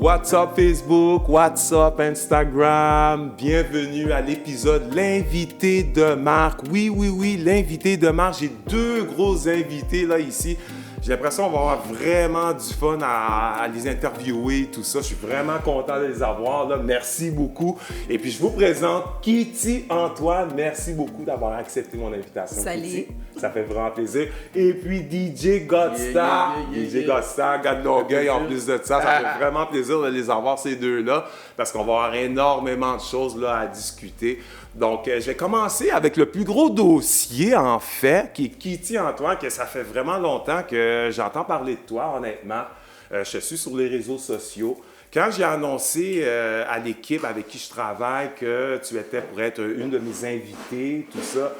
What's up Facebook, what's up Instagram, bienvenue à l'épisode L'invité de Marc. Oui, l'invité de Marc, j'ai deux gros invités là ici. J'ai l'impression qu'on va avoir vraiment du fun à les interviewer, tout ça. Je suis vraiment content de les avoir là. Merci beaucoup. Et puis je vous présente Kitty Antoine. Merci beaucoup d'avoir accepté mon invitation. Salut. Kitty. Ça fait vraiment plaisir. Et puis DJ Godstar, DJ Godstar, gars de Longueuil en plus de ça. Ça fait vraiment plaisir de les avoir ces deux-là parce qu'on va avoir énormément de choses là à discuter. Donc, je vais commencer avec le plus gros dossier, en fait, qui est Kitty Antoine, que ça fait vraiment longtemps que j'entends parler de toi, honnêtement. Je suis sur les réseaux sociaux. Quand j'ai annoncé à l'équipe avec qui je travaille que tu étais pour être une de mes invitées, tout ça,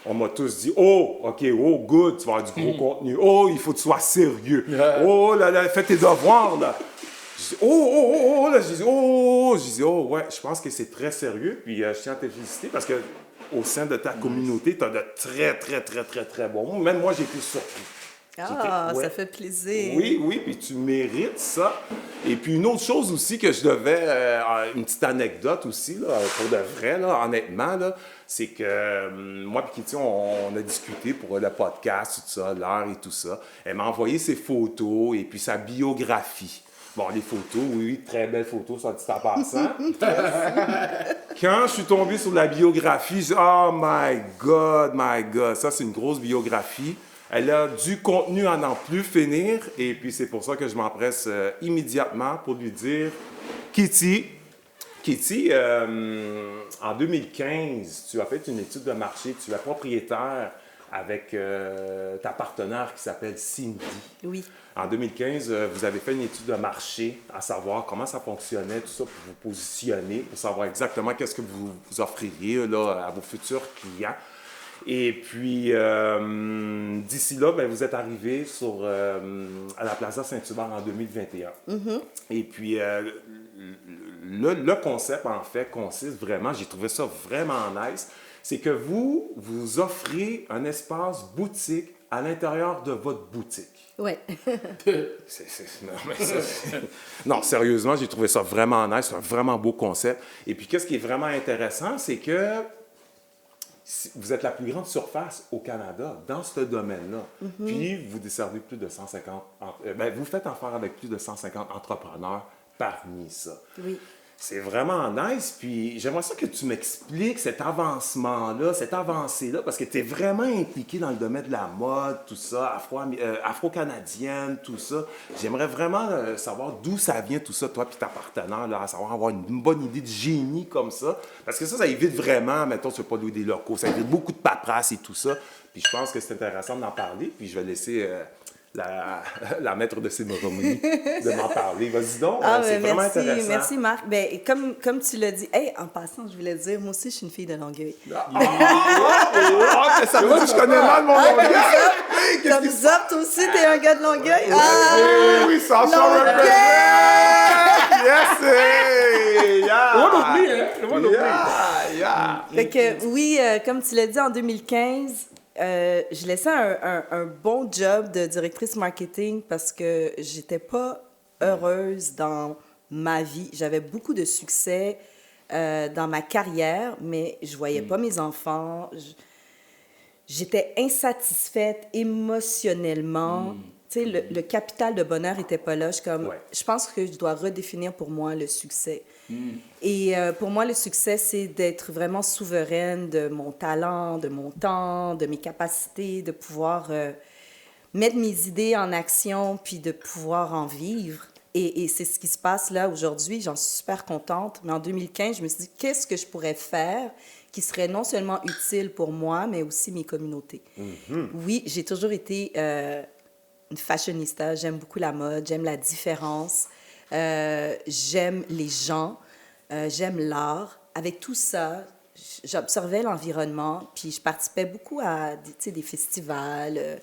on m'a tous dit « Oh, OK, oh, good, tu vas avoir du gros contenu. Oh, il faut que tu sois sérieux. Oh, là, fais tes devoirs, là. » Je dis, là, je dis, ouais, je pense que c'est très sérieux. Puis je tiens à te féliciter parce que au sein de ta communauté, tu as de très bons mots. Même moi, j'ai été surpris. Ça fait plaisir. Oui, puis tu mérites ça. Et puis une autre chose aussi que je devais, une petite anecdote aussi, là, pour de vrai, là, honnêtement, là, c'est que moi et Kitty, on a discuté pour le podcast, tout ça, l'heure et tout ça. Elle m'a envoyé ses photos et puis sa biographie. Bon, les photos, oui, très belles photos, ça dit en passant. Quand je suis tombé sur la biographie, je dis « Oh my God, ça c'est une grosse biographie. » Elle a du contenu à n'en plus finir, et puis c'est pour ça que je m'empresse immédiatement pour lui dire « Kitty, en 2015, tu as fait une étude de marché, tu es propriétaire avec ta partenaire qui s'appelle Cindy. » Oui. En 2015, vous avez fait une étude de marché, à savoir comment ça fonctionnait, tout ça, pour vous positionner, pour savoir exactement qu'est-ce que vous offririez là, à vos futurs clients. Et puis, d'ici là, bien, vous êtes arrivé à la Plaza Saint-Hubert en 2021. Mm-hmm. Et puis, le concept, en fait, consiste vraiment, j'ai trouvé ça vraiment nice, c'est que vous offrez un espace boutique à l'intérieur de votre boutique. Oui. Non, sérieusement, j'ai trouvé ça vraiment nice. C'est un vraiment beau concept. Et puis, qu'est-ce qui est vraiment intéressant, c'est que vous êtes la plus grande surface au Canada dans ce domaine-là. Mm-hmm. Puis, vous desservez plus de 150... vous faites affaire avec plus de 150 entrepreneurs parmi ça. Oui. C'est vraiment nice, puis j'aimerais ça que tu m'expliques cet avancement-là, cette avancée-là, parce que tu es vraiment impliqué dans le domaine de la mode, tout ça, afro-canadienne, tout ça. J'aimerais vraiment savoir d'où ça vient, tout ça, toi puis ta partenaire, là, à savoir avoir une bonne idée de génie comme ça, parce que ça évite vraiment, mettons, tu ne veux pas louer des locaux, ça évite beaucoup de paperasse et tout ça, puis je pense que c'est intéressant d'en parler, puis je vais laisser... la maître de cérémonie de m'en parler. Vas-y donc, c'est vraiment intéressant. Merci Marc. Ben, comme tu l'as dit, en passant, je voulais dire, moi aussi, je suis une fille de Longueuil. Ça veut dire que je connais mal mon Longueuil. Thumbs up, toi aussi, t'es un gars de Longueuil? Oui, ça change un peu. Yes! Fait que, oui, comme tu l'as dit, en 2015... je laissais un bon job de directrice marketing parce que j'étais pas heureuse dans ma vie. J'avais beaucoup de succès dans ma carrière, mais je voyais pas mes enfants. J'étais insatisfaite émotionnellement. Tu sais, le capital de bonheur était pas là. Je pense que je dois redéfinir pour moi le succès. Et pour moi, le succès, c'est d'être vraiment souveraine de mon talent, de mon temps, de mes capacités, de pouvoir mettre mes idées en action, puis de pouvoir en vivre. Et c'est ce qui se passe là aujourd'hui. J'en suis super contente. Mais en 2015, je me suis dit, qu'est-ce que je pourrais faire qui serait non seulement utile pour moi, mais aussi mes communautés? Mm-hmm. Oui, j'ai toujours été une fashionista. J'aime beaucoup la mode, j'aime la différence, j'aime les gens. J'aime l'art. Avec tout ça, j'observais l'environnement, puis je participais beaucoup à des festivals,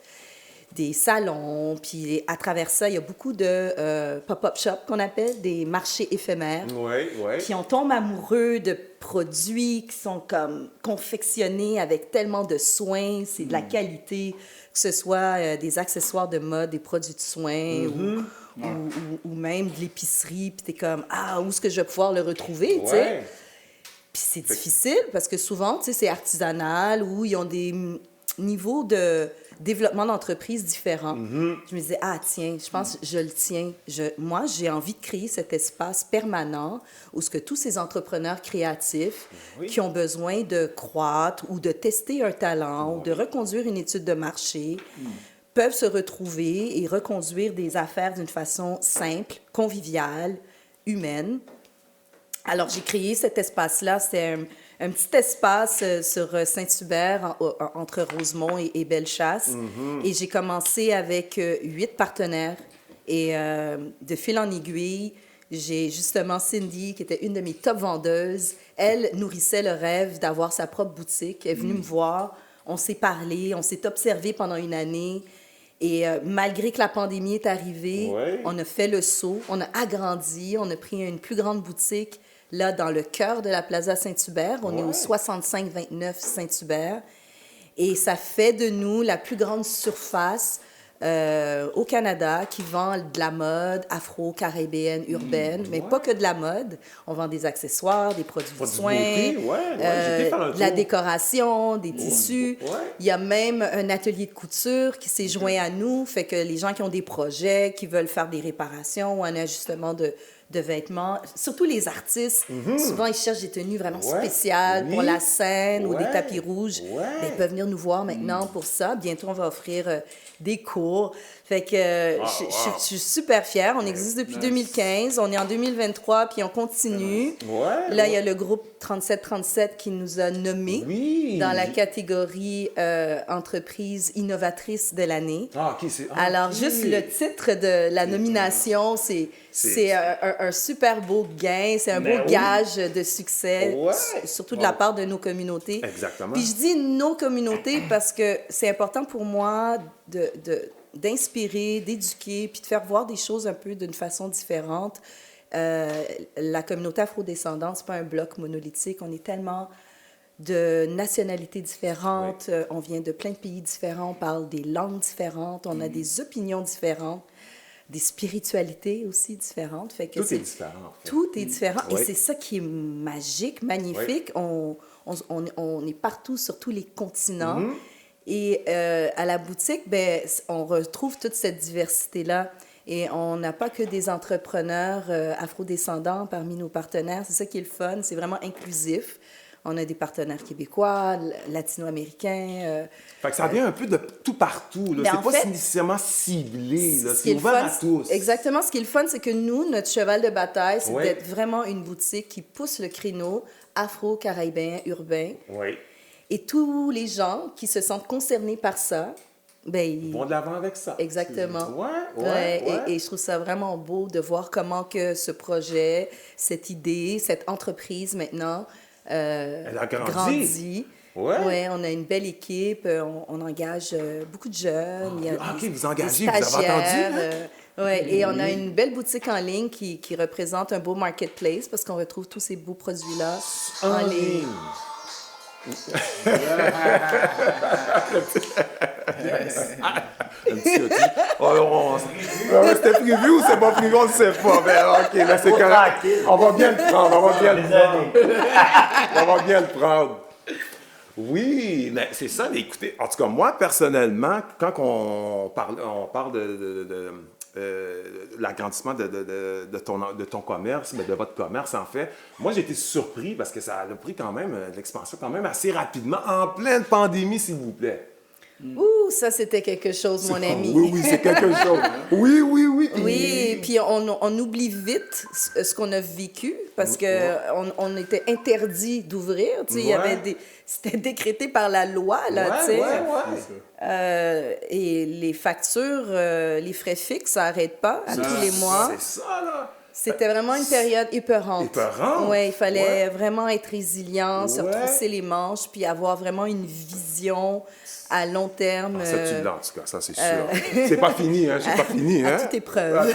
des salons. Puis à travers ça, il y a beaucoup de pop-up shops qu'on appelle, des marchés éphémères. Qui en tombent amoureux de produits qui sont comme confectionnés avec tellement de soins, c'est de la qualité, que ce soit des accessoires de mode, des produits de soins ou même de l'épicerie. Puis t'es comme, où est-ce que je vais pouvoir le retrouver, tu sais? Puis c'est difficile parce que souvent, tu sais, c'est artisanal ou ils ont des niveaux de développement d'entreprise différents. Je me disais, tiens, je pense que je le tiens. Moi, j'ai envie de créer cet espace permanent où ce que tous ces entrepreneurs créatifs qui ont besoin de croître ou de tester un talent ou de reconduire une étude de marché peuvent se retrouver et reconduire des affaires d'une façon simple, conviviale, humaine. Alors, j'ai créé cet espace-là. C'est un petit espace sur Saint-Hubert, entre Rosemont et Bellechasse. Et j'ai commencé avec 8 partenaires. Et de fil en aiguille, j'ai justement Cindy, qui était une de mes top vendeuses. Elle nourrissait le rêve d'avoir sa propre boutique. Elle est venue me voir. On s'est parlé, on s'est observé pendant une année. Et malgré que la pandémie est arrivée, on a fait le saut, on a agrandi, on a pris une plus grande boutique là, dans le cœur de la Plaza Saint-Hubert. On est au 65-29 Saint-Hubert. Et ça fait de nous la plus grande surface au Canada qui vend de la mode afro-caribéenne, urbaine, mais pas que de la mode. On vend des accessoires, des produits de soins, de la décoration, des tissus. Il y a même un atelier de couture qui s'est joint à nous, fait que les gens qui ont des projets, qui veulent faire des réparations ou un ajustement de vêtements, surtout les artistes, souvent ils cherchent des tenues vraiment spéciales pour la scène ou des tapis rouges. Ben, ils peuvent venir nous voir maintenant pour ça. Bientôt, on va offrir des cours. Fait que je suis super fière. On existe depuis 2015. On est en 2023, puis on continue. Là, il y a le groupe 3737 qui nous a nommés dans la catégorie entreprise innovatrice de l'année. Alors, juste le titre de la nomination, c'est un super beau gain, c'est un beau gage de succès, surtout de la part de nos communautés. Exactement. Puis je dis nos communautés parce que c'est important pour moi d'inspirer, d'éduquer, puis de faire voir des choses un peu d'une façon différente. La communauté afrodescendante, c'est pas un bloc monolithique. On est tellement de nationalités différentes. On vient de plein de pays différents. On parle des langues différentes. On a des opinions différentes, des spiritualités aussi différentes. Fait que tout est différent. En fait. Tout est différent. Et c'est ça qui est magique, magnifique. On est partout sur tous les continents. Et à la boutique, ben, on retrouve toute cette diversité-là. Et on n'a pas que des entrepreneurs afrodescendants parmi nos partenaires. C'est ça qui est le fun. C'est vraiment inclusif. On a des partenaires québécois, latino-américains. Fait que ça vient un peu de tout partout. Là. C'est pas nécessairement ciblé. Là. C'est ouvert à tous. Exactement. Ce qui est le fun, c'est que nous, notre cheval de bataille, c'est d'être vraiment une boutique qui pousse le créneau afro-caribéen, urbain. Et tous les gens qui se sentent concernés par ça, ben, ils vont de l'avant avec ça. Exactement. Et je trouve ça vraiment beau de voir comment que ce projet, cette idée, cette entreprise maintenant elle a grandi. On a une belle équipe, on engage beaucoup de jeunes. Vous engagez, vous avez entendu? Et on a une belle boutique en ligne qui représente un beau marketplace parce qu'on retrouve tous ces beaux produits-là en ligne. C'était prévu ou c'est pas prévu, on ne sait pas. Mais OK, là, c'est correct. On va bien le prendre, on va bien le prendre. Oui, mais c'est ça. Écoutez, en tout cas, moi, personnellement, quand on parle de l'agrandissement de ton commerce, de votre commerce, en fait, moi, j'ai été surpris parce que ça a pris quand même l'expansion quand même assez rapidement, en pleine pandémie, s'il vous plaît. Ça, c'était quelque chose, mon ami. Oui, c'est quelque chose. Oui. Puis on oublie vite ce qu'on a vécu parce qu'on était interdit d'ouvrir. Il y avait c'était décrété par la loi, là, tu sais. Et les factures, les frais fixes, ça n'arrête pas tous les mois. C'est ça, là. C'était vraiment une période épeurante. Épeurante? Oui, il fallait Ouais. vraiment être résilient, se Ouais. retrousser les manches, puis avoir vraiment une vision à long terme. Ah, ça, tu l'as, en tout cas, ça, c'est sûr. C'est pas fini, hein? C'est pas fini, à hein? toute épreuve. Oui,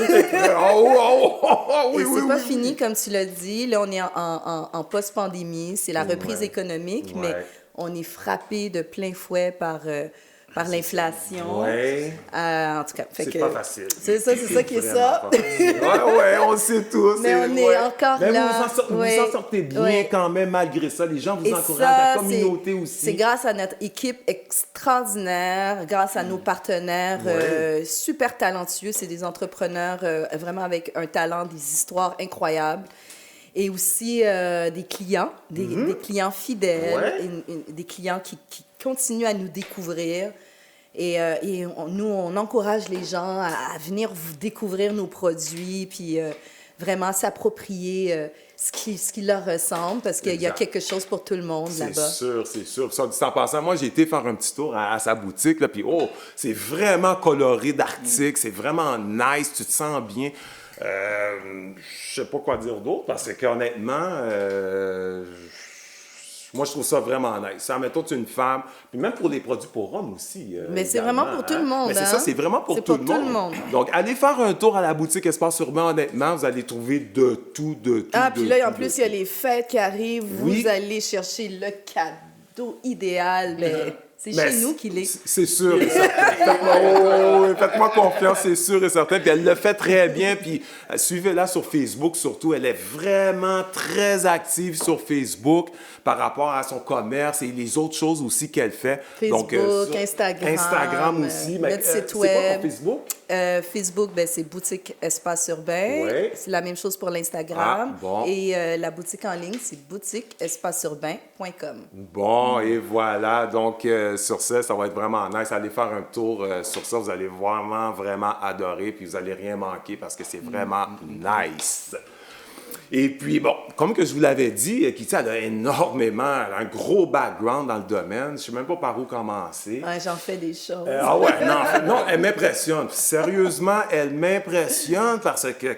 Et oui, c'est pas oui. fini, comme tu l'as dit. Là, on est en post-pandémie, c'est la reprise Ouais. économique, Ouais. mais on est frappé de plein fouet par l'inflation. Ouais. En tout cas, fait C'est que pas facile. c'est ça qui est Vraiment ça. pas facile. Ouais, on le sait tous. Mais on est encore Mais là. vous en sortez bien Ouais. quand même, malgré ça. Les gens vous Et encouragent, ça, la communauté aussi. c'est grâce à notre équipe extraordinaire, grâce à nos partenaires Ouais. super talentueux. C'est des entrepreneurs vraiment avec un talent, des histoires incroyables. Et aussi des clients, des clients fidèles, Ouais. des clients qui continuent à nous découvrir. Et nous, on encourage les gens à venir vous découvrir nos produits, puis vraiment s'approprier ce qui leur ressemble, parce qu'il y a Exact. quelque chose pour tout le monde C'est là-bas. sûr, c'est sûr. Puis ça, dit en passant, moi, j'ai été faire un petit tour à sa boutique, là, puis c'est vraiment coloré d'articles, c'est vraiment nice, tu te sens bien. Je sais pas quoi dire d'autre, parce qu'honnêtement, moi, je trouve ça vraiment nice. Ça, mettons, tu es une femme, puis même pour les produits pour hommes aussi. Mais c'est également, vraiment pour tout le monde, Mais c'est hein? ça, c'est vraiment pour C'est tout pour le tout le monde. monde. Donc, allez faire un tour à la boutique Espace Urbain, honnêtement, vous allez trouver de tout, de tout. Ah, de puis là, en tout, plus, de il y a tout. les fêtes qui arrivent. Oui. Vous allez chercher le cadeau idéal. Mais c'est Mais chez nous qu'il est. C'est sûr et certain. Faites-moi confiance, c'est sûr et certain. Puis elle le fait très bien. Puis suivez-la sur Facebook surtout. Elle est vraiment très active sur Facebook par rapport à son commerce et les autres choses aussi qu'elle fait. Facebook, sur Instagram, Instagram aussi. notre site c'est quoi web. ton Facebook? Facebook, ben, c'est Boutique Espace Urbain. Ouais. C'est la même chose pour l'Instagram. Ah, bon. Et la boutique en ligne, c'est boutiqueespaceurbain.com. Bon, et voilà. Donc, sur ça va être vraiment nice. Allez faire un tour sur ça. Vous allez vraiment, vraiment adorer. Puis, vous n'allez rien manquer parce que c'est vraiment nice. Et puis, bon, comme que je vous l'avais dit, Kitty, elle a énormément, elle a un gros background dans le domaine. Je ne sais même pas par où commencer. Ouais, j'en fais des choses. Ah ouais, non, elle m'impressionne. Sérieusement, elle m'impressionne parce que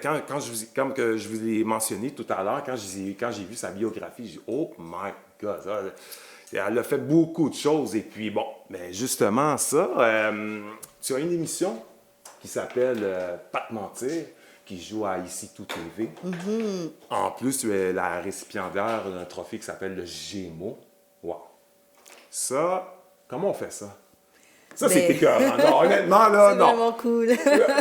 comme que je vous l'ai mentionné tout à l'heure, quand j'ai vu sa biographie, j'ai dit « Oh my God! » Elle a fait beaucoup de choses. Et puis, bon, mais justement, ça, tu as une émission qui s'appelle Pas te mentir, qui joue à Ici Tout TV. Mm-hmm. En plus, tu es la récipiendaire d'un trophée qui s'appelle le Gémeaux. Wow. Ça, comment on fait ça? Ça, c'est écœurant. Non, honnêtement, là, c'est non. vraiment cool.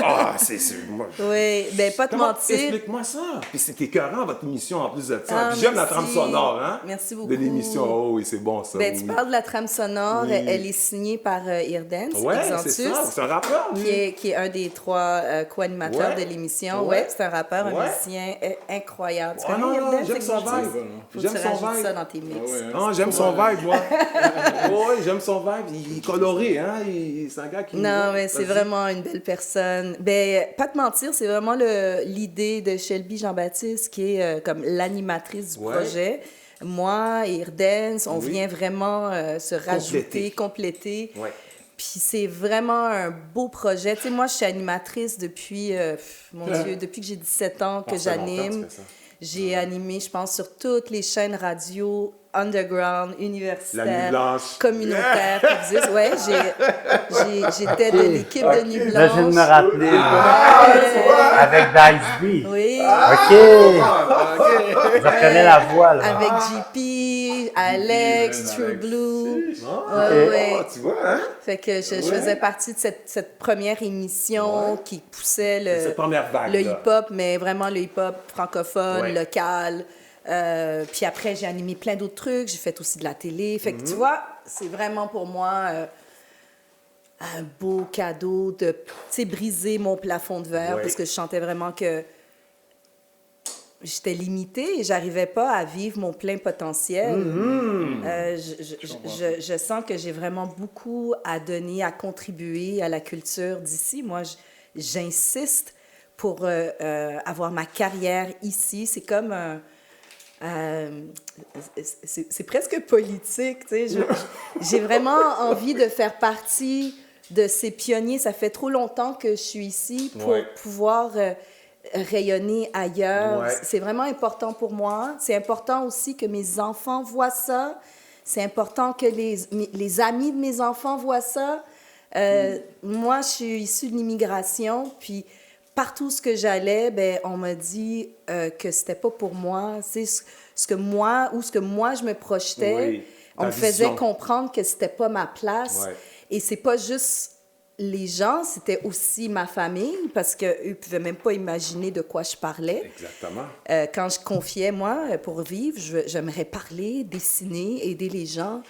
Ah, c'est... Moi, Oui, ben pas te mentir. Explique-moi ça. Puis c'est écœurant, votre émission, en plus de ça. Ah, Puis j'aime la merci. trame sonore, hein? Merci beaucoup. De l'émission. Oh oui, c'est bon, ça. Ben, oui. tu parles de la trame sonore. Oui. Elle est signée par Irdance, Ouais, c'est Exantus, ça. C'est un rappeur, lui. qui est un des trois co-animateurs Ouais. de l'émission. Ouais. Ouais, c'est un rappeur, un Ouais. musicien incroyable. Tu Ah connais non, non, Irdance, j'aime son Exantus? vibe. Faut que J'aime tu son rajoutes vibe. ça dans tes mix. Ah ouais, hein. Ah, j'aime son vibe, moi. Oui, j'aime son vibe. Il est coloré, hein? C'est un gars qui... Non, mais c'est Vas-y. vraiment une belle personne. Ben, pas te mentir, c'est vraiment l'idée de Shelby Jean-Baptiste qui est comme l'animatrice du Ouais. projet. Moi et Irdance, on Oui. vient vraiment se rajouter, compléter. Ouais. Puis c'est vraiment un beau projet. Tu sais, moi, je suis animatrice depuis, mon Dieu, depuis que j'ai 17 ans que Ah, ça fait longtemps que j'anime. tu fais ça. J'ai animé, je pense, sur toutes les chaînes radio underground, La Nuit universitaires, Blanche. communautaires qui existent. Ouais, j'étais de l'équipe de Nuit Blanche. Là, je viens de me rappeler. Avec Dice B. Oui, OK. Je reconnais la voix, là. avec JP, Alex, True Blue. Ah, Ouais. tu vois, hein? Fait que je faisais partie de cette première émission qui poussait Cette première vague, le là. hip-hop, mais vraiment le hip-hop francophone, Ouais. local. Puis après, j'ai animé plein d'autres trucs. J'ai fait aussi de la télé. Fait que tu vois, c'est vraiment pour moi un beau cadeau de, tu sais, briser mon plafond de verre Ouais. parce que je sentais vraiment que j'étais limitée et j'arrivais pas à vivre mon plein potentiel. Je sens que j'ai vraiment beaucoup à donner, à contribuer à la culture d'ici. Moi, j'insiste pour avoir ma carrière ici. C'est comme c'est presque politique, tu sais. J'ai vraiment envie de faire partie de ces pionniers. Ça fait trop longtemps que je suis ici pour Ouais. pouvoir rayonner ailleurs. Ouais. C'est vraiment important pour moi. C'est important aussi que mes enfants voient ça. C'est important que les amis de mes enfants voient ça. Moi, je suis issue de l'immigration, puis partout où j'allais, ben, on m'a dit que c'était pas pour moi. C'est ce que moi je me projetais. Oui, on me faisait comprendre que c'était pas ma place. Ouais. Et c'est pas juste les gens, c'était aussi ma famille, parce qu'eux ne pouvaient même pas imaginer de quoi je parlais. Exactement. Quand je confiais, moi, pour vivre, j'aimerais parler, dessiner, aider les gens.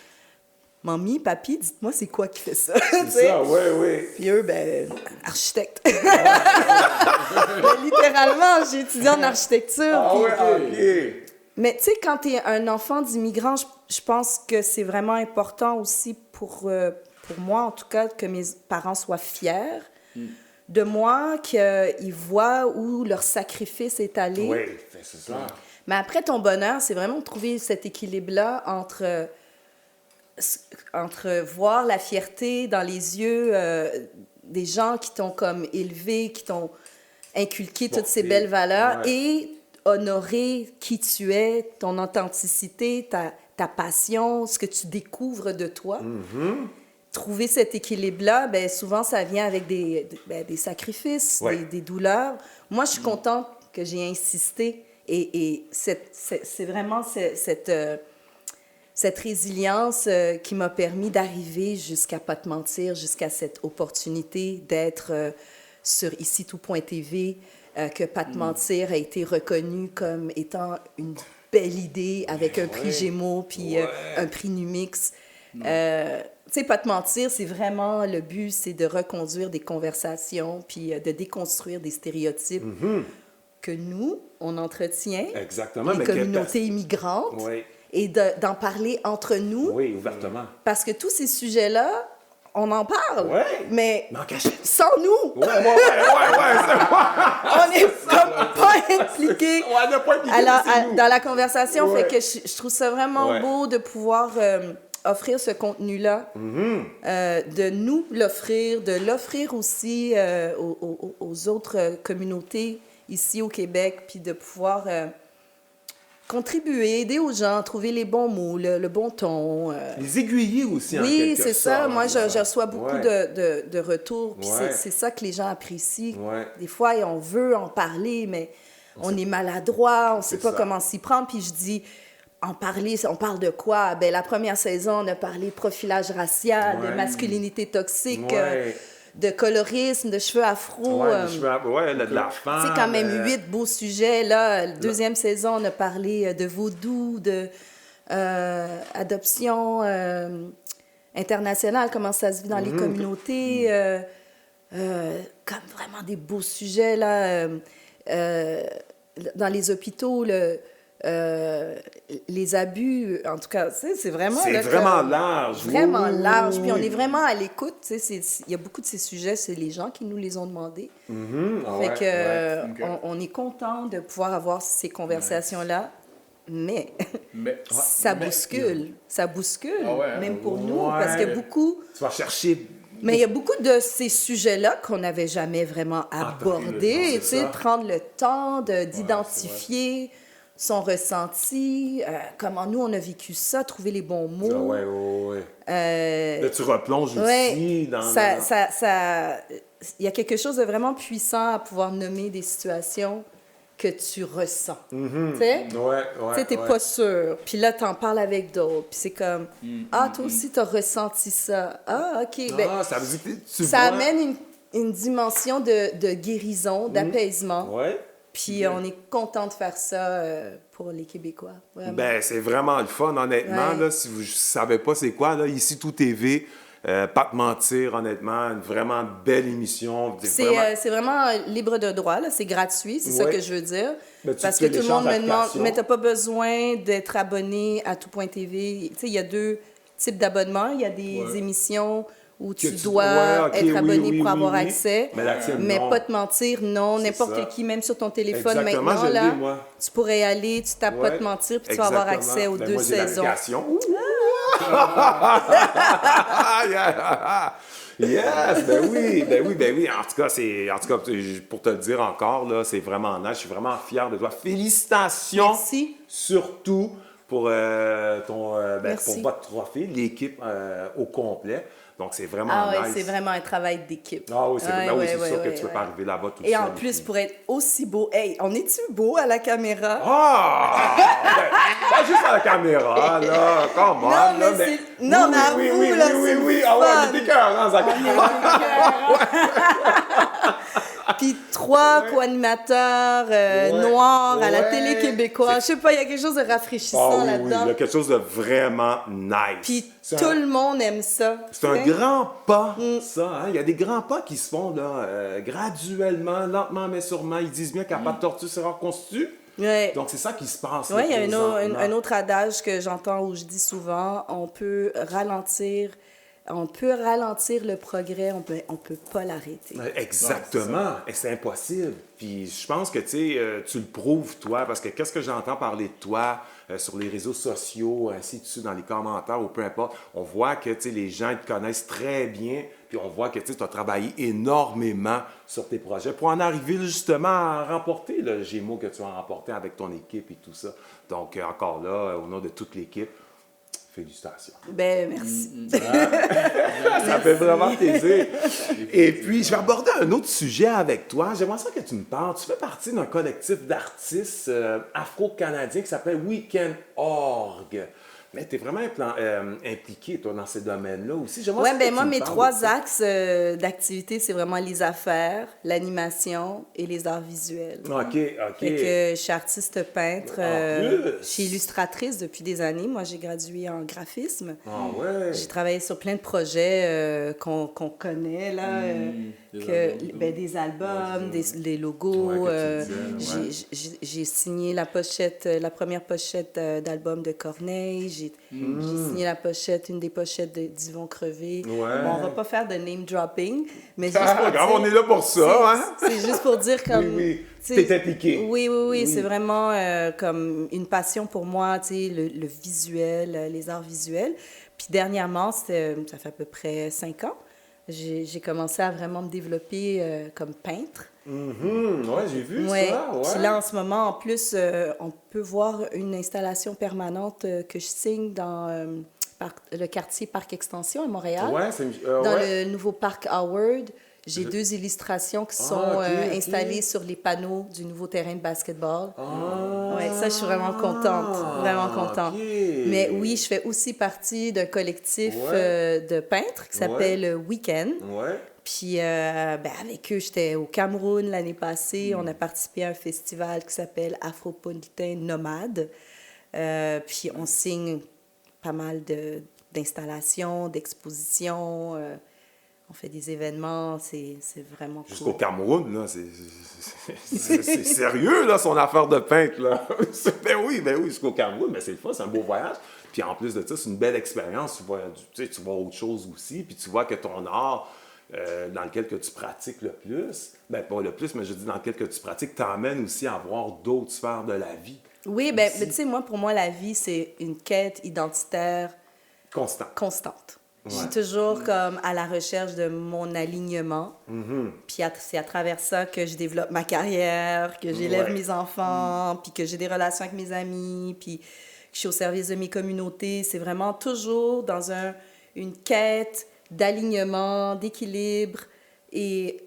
Mamie, papi, dites-moi, c'est quoi qui fait ça? C'est ça, oui. Puis eux, ben, architecte. Ben, littéralement, j'ai étudié en architecture. Ah puis- ouais, OK. Mais tu sais, quand tu es un enfant d'immigrant, je pense que c'est vraiment important aussi pour moi, en tout cas, que mes parents soient fiers de moi, qu'ils voient où leur sacrifice est allé. Oui, c'est ça. Mais après, ton bonheur, c'est vraiment de trouver cet équilibre-là entre voir la fierté dans les yeux des gens qui t'ont comme élevé, qui t'ont inculqué toutes ces belles valeurs, ouais. et honorer qui tu es, ton authenticité, ta passion, ce que tu découvres de toi. Trouver cet équilibre-là, ben, souvent, ça vient avec des sacrifices, Ouais. des douleurs. Moi, je suis contente que j'ai insisté. Et c'est vraiment cette résilience qui m'a permis d'arriver jusqu'à pas te mentir, jusqu'à cette opportunité d'être sur Ici Tout.tv, que pas te mentir a été reconnu comme étant une belle idée avec un prix Gémeaux puis un prix Numix. Tu sais, pas te mentir, c'est vraiment le but, c'est de reconduire des conversations puis de déconstruire des stéréotypes que nous, on entretient, Exactement. les mais communautés immigrantes, Oui. et d'en parler entre nous, Oui, ouvertement. parce que tous ces sujets-là, on en parle, Ouais. mais Mais en cachette. sans nous, Ouais, c'est on n'est comme pas impliqués On n'a pas impliqué, mais c'est nous. dans la conversation. Ouais. Fait que je trouve ça vraiment Ouais. beau de pouvoir offrir ce contenu-là, de nous l'offrir, de l'offrir aussi aux autres communautés ici au Québec, puis de pouvoir contribuer, aider aux gens, trouver les bons mots, le bon ton. Les aiguiller aussi, en Oui, quelque c'est ça. sorte. Moi, je reçois beaucoup Ouais. de retours, puis Ouais. c'est ça que les gens apprécient. Ouais. Des fois, on veut en parler, mais on est maladroit, on ne sait C'est pas ça. comment s'y prendre. Puis je dis, en parler, on parle de quoi? Ben, la première saison, on a parlé de profilage racial, de Ouais. masculinité toxique, Ouais. de colorisme, de cheveux afro. Ouais, de la femme. C'est quand même 8 beaux sujets. Là, la deuxième saison, on a parlé de vaudou, de adoption internationale, comment ça se vit dans les communautés. Comme vraiment des beaux sujets, là. Dans les hôpitaux, les abus, en tout cas, c'est vraiment... C'est là, vraiment comme- large. Vraiment Oui, large. Puis on oui. est vraiment à l'écoute. Tu sais, il y a beaucoup de ces sujets, c'est les gens qui nous les ont demandés. Ah Fait ouais, que, ouais. on est content de pouvoir avoir ces conversations-là, mais ça bouscule. Ça bouscule, Ah ouais, hein? même pour nous, Ouais. parce qu'il y a beaucoup... Tu vas chercher... Mais il y a beaucoup de ces sujets-là qu'on n'avait jamais vraiment abordés. c'est Tu sais, ça. prendre le temps d'identifier son ressenti, comment nous, on a vécu ça, trouver les bons mots. Ah ouais, ouais, ouais. Euh, Là, tu replonges ouais, aussi dans... il y a quelque chose de vraiment puissant à pouvoir nommer des situations que tu ressens. Tu sais? Ouais, Tu sais, t'es ouais. pas sûr. Puis là, t'en parles avec d'autres. Puis c'est comme, ah, toi aussi, t'as ressenti ça. Ah, OK. Ben, Ah, ça veut dire que tu ça vois... amène une dimension de guérison, d'apaisement. Ouais. Puis on est content de faire ça pour les Québécois. Vraiment. Ben, c'est vraiment le fun, honnêtement. Ouais. Là, si vous ne savez pas c'est quoi, là, Ici Tout TV, pas te mentir, honnêtement, une vraiment belle émission. C'est vraiment libre de droit, là. C'est gratuit, c'est ça Ouais. que je veux dire. Ben, tu Parce que tout le monde me demande, l'application. mais t'as pas besoin d'être abonné à Tout.tv. Tu sais, il y a 2 types d'abonnements. Il y a des émissions où tu dois ouais, ok, être oui, abonné oui, pour oui, avoir oui. accès. Mais la tienne, Mais non. pas te mentir, non. C'est N'importe ça. qui, même sur ton téléphone Exactement, maintenant, je l'ai, là, moi. tu pourrais y aller, tu tapes pas Ouais. te mentir, puis tu vas avoir Exactement. accès aux Ben, 2 moi, j'ai saisons. l'application. Yes, ben oui. En tout cas, pour te le dire encore, là, c'est vraiment nice. Je suis vraiment fier de toi. Félicitations. Merci. Surtout pour, pour Merci. votre trophée, l'équipe au complet. Donc, c'est vraiment Ah oui, nice. c'est vraiment un travail d'équipe. Ah oui, c'est Ouais, sûr que ouais, tu peux pas arriver là-bas tout Et seul. en plus, pour être aussi beau, hey, on est-tu beau à la caméra? Ah! Pas juste à la caméra, là, come on, Non, là, mais c'est... Non, mais avoue, là, c'est oui. le Ah ouais, fun. il était cœur, Zach. Puis 3 co-animateurs noirs à la télé québécoise. Je sais pas, il y a quelque chose de rafraîchissant Oui, là-dedans. il y a quelque chose de vraiment nice. Puis C'est tout un- le monde aime ça. C'est un tu sais. grand pas, ça. Hein? Il y a des grands pas qui se font là, graduellement, lentement, mais sûrement. Ils disent bien qu'à pas de tortue sera reconstitue. Ouais. Donc, c'est ça qui se passe. Oui, là, il y a présentement. un autre adage que j'entends où je dis souvent, on peut ralentir le progrès, on peut pas l'arrêter. Exactement. Et c'est impossible. Puis je pense que tu le prouves, toi, parce que qu'est-ce que j'entends parler de toi sur les réseaux sociaux, ainsi de suite, dans les commentaires ou peu importe, on voit que les gens te connaissent très bien, puis on voit que tu as travaillé énormément sur tes projets pour en arriver justement à remporter le Gémeaux que tu as remporté avec ton équipe et tout ça. Donc, encore là, au nom de toute l'équipe, félicitations. Ben, merci. Ça fait vraiment plaisir. Et puis, je vais aborder un autre sujet avec toi. J'aimerais ça que tu me parles. Tu fais partie d'un collectif d'artistes afro-canadiens qui s'appelle Weekend Org. Mais tu es vraiment impliqué, toi, dans ces domaines-là aussi. J'aimerais Oui, ça que ben tu moi, me mes parles 3 de ça. axes d'activité, c'est vraiment les affaires, l'animation et les arts visuels. OK. Fait que je suis artiste peintre, En plus. je suis illustratrice depuis des années. Moi, j'ai gradué en graphisme. Ah ouais. J'ai travaillé sur plein de projets qu'on connaît, là, des albums, des logos. Ouais, que tu disais, ouais. J'ai signé la première pochette d'album de Corneille. J'ai signé une des pochettes d'Yvon Crevé. Ouais. Bon, on va pas faire de name dropping, mais juste Ah, pour regarde, dire- on est là pour ça, hein? c'est juste pour dire comme... Oui. tu sais, T'es impliqué. Oui, c'est vraiment comme une passion pour moi, tu sais, le visuel, les arts visuels. Puis dernièrement, ça fait à peu près 5 ans, j'ai commencé à vraiment me développer comme peintre. Ouais, j'ai vu Ouais. ça. Ouais. Puis là, en ce moment, en plus, on peut voir une installation permanente que je signe dans le quartier Parc Extension à Montréal. Ouais, c'est Dans ouais. le nouveau parc Howard. J'ai 2 illustrations qui sont ok. installées sur les panneaux du nouveau terrain de basketball. Ah, Ouais, ça, je suis vraiment contente. Vraiment contente. ok. Mais oui, je fais aussi partie d'un collectif de peintres qui s'appelle Weekend. Ouais. Puis avec eux, j'étais au Cameroun l'année passée. On a participé à un festival qui s'appelle Afropolitain Nomade. Puis on signe pas mal d'installations, d'expositions. On fait des événements. C'est vraiment cool. Jusqu'au Cameroun, là, c'est sérieux, là, son affaire de peintre, là. Ben oui, jusqu'au Cameroun, mais c'est le fun, c'est un beau voyage. Puis en plus de ça, c'est une belle expérience. Tu vois autre chose aussi, puis tu vois que ton art, dans lequel que tu pratiques le plus, ben pas le plus, mais je dis dans lequel que tu pratiques, t'emmène aussi à voir d'autres sphères de la vie. Oui, ben, tu sais, moi, pour moi, la vie, c'est une quête identitaire Constant. constante. Je suis Ouais. toujours comme à la recherche de mon alignement. Puis c'est à travers ça que je développe ma carrière, que j'élève Ouais. mes enfants, puis que j'ai des relations avec mes amis, puis que je suis au service de mes communautés. C'est vraiment toujours dans une quête d'alignement, d'équilibre et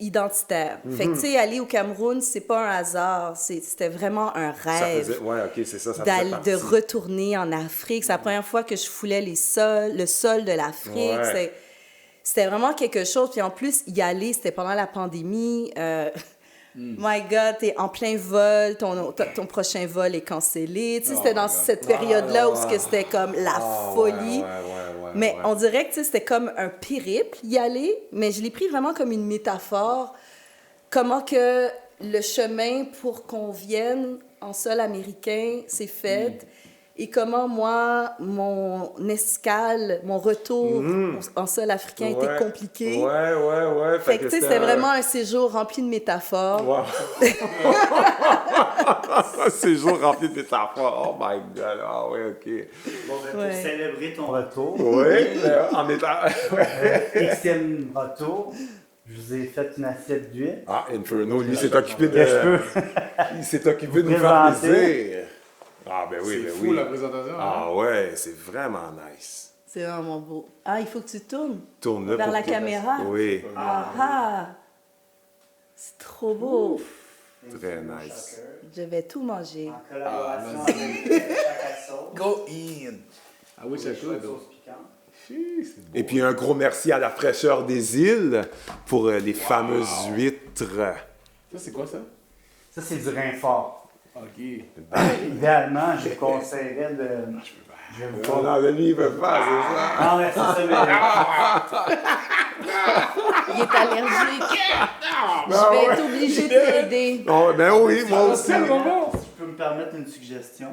identitaire. Fait que, tu sais, aller au Cameroun, c'est pas un hasard. C'était vraiment un Ça rêve faisait, ouais, ok, c'est ça faisait partie. de retourner en Afrique. C'est la première fois que je foulais le sol de l'Afrique. Ouais. C'était vraiment quelque chose. Puis en plus, y aller, c'était pendant la pandémie. My God, t'es en plein vol, ton prochain vol est cancellé. Tu sais, c'était dans cette période-là où c'était comme la folie. Mais on dirait que tu sais, c'était comme un périple y aller, mais je l'ai pris vraiment comme une métaphore. Comment que le chemin pour qu'on vienne en sol américain s'est fait. et comment moi, mon escale, mon retour en sol africain était compliqué. Ouais. Fait que, tu sais, c'était vraiment un séjour rempli de métaphores. Wow. Séjour rempli de métaphores. Oh my God. Ah ouais, OK. Bon, ben, pour Ouais. célébrer ton retour, Oui, en étant... Xème retour, je vous ai fait une assiette d'huile. Ah, Inferno, lui, s'est occupé Que je de... peux. Il s'est occupé de nous faire Présenter. plaisir. Ah, ben oui, C'est ben fou oui. la présentation. hein? Ah ouais, c'est vraiment nice. C'est vraiment beau. Ah, il faut que tu tournes Tourne-le vers pour la que- caméra. Oui, Ah! C'est trop beau. très nice. Je vais tout manger. En collaboration Ah, avec Chacal Sauce. Go in! I wish I Choix de could. sauce piquante. C'est beau. Et puis un gros merci à la fraîcheur des îles pour les fameuses huîtres. Ça, c'est quoi ça? Ça, c'est du rein fort. Ok. Idéalement, je conseillerais de. Je vais vous Non, mais lui, il veut pas, c'est ça. Non, mais c'est ça, mais. Il est allergique. Je vais être obligée de t'aider. Oh, ben oui, moi aussi. Si je peux me permettre une suggestion.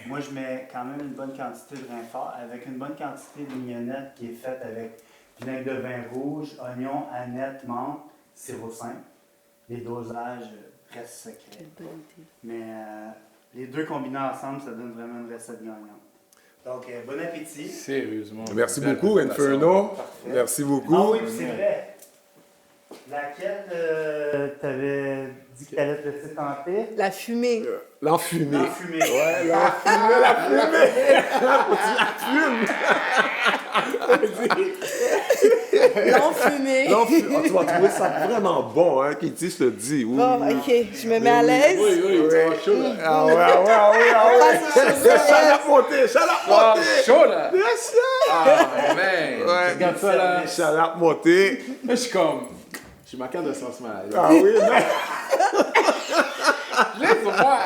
Moi, je mets quand même une bonne quantité de rein fort avec une bonne quantité de mignonnette qui est faite avec vinaigre de vin rouge, oignon, aneth, menthe, sirop simple. Les dosages restent secrets. Mais les deux combinés ensemble, ça donne vraiment une recette gagnante. Donc, bon appétit. Sérieusement. Merci Belle beaucoup, présentation. Inferno. Parfait. Merci beaucoup. Ah oui, puis c'est vrai. Laquelle t'avais dit que t'allais te laisser tenter? La fumée. L'enfumé. L'enfumée. Ouais, l'enfumé, L'enfumée. l'enfumé. Ah, tu vas trouver ça vraiment bon, hein, Kitty, je te dis. Oui. Bon, ok, je me mets à l'aise. Oui, oui, ça va chaud là. Ah ouais, ah ouais, ah ouais, ah ouais. Chalap monté, Ah, monté. chaud là! Bien sûr. Ah, man! Ouais. Regarde ça là. Chalap monté. Là, je suis comme. J'ai ma carte de sens mal. Ah oui, mais... Laisse-moi!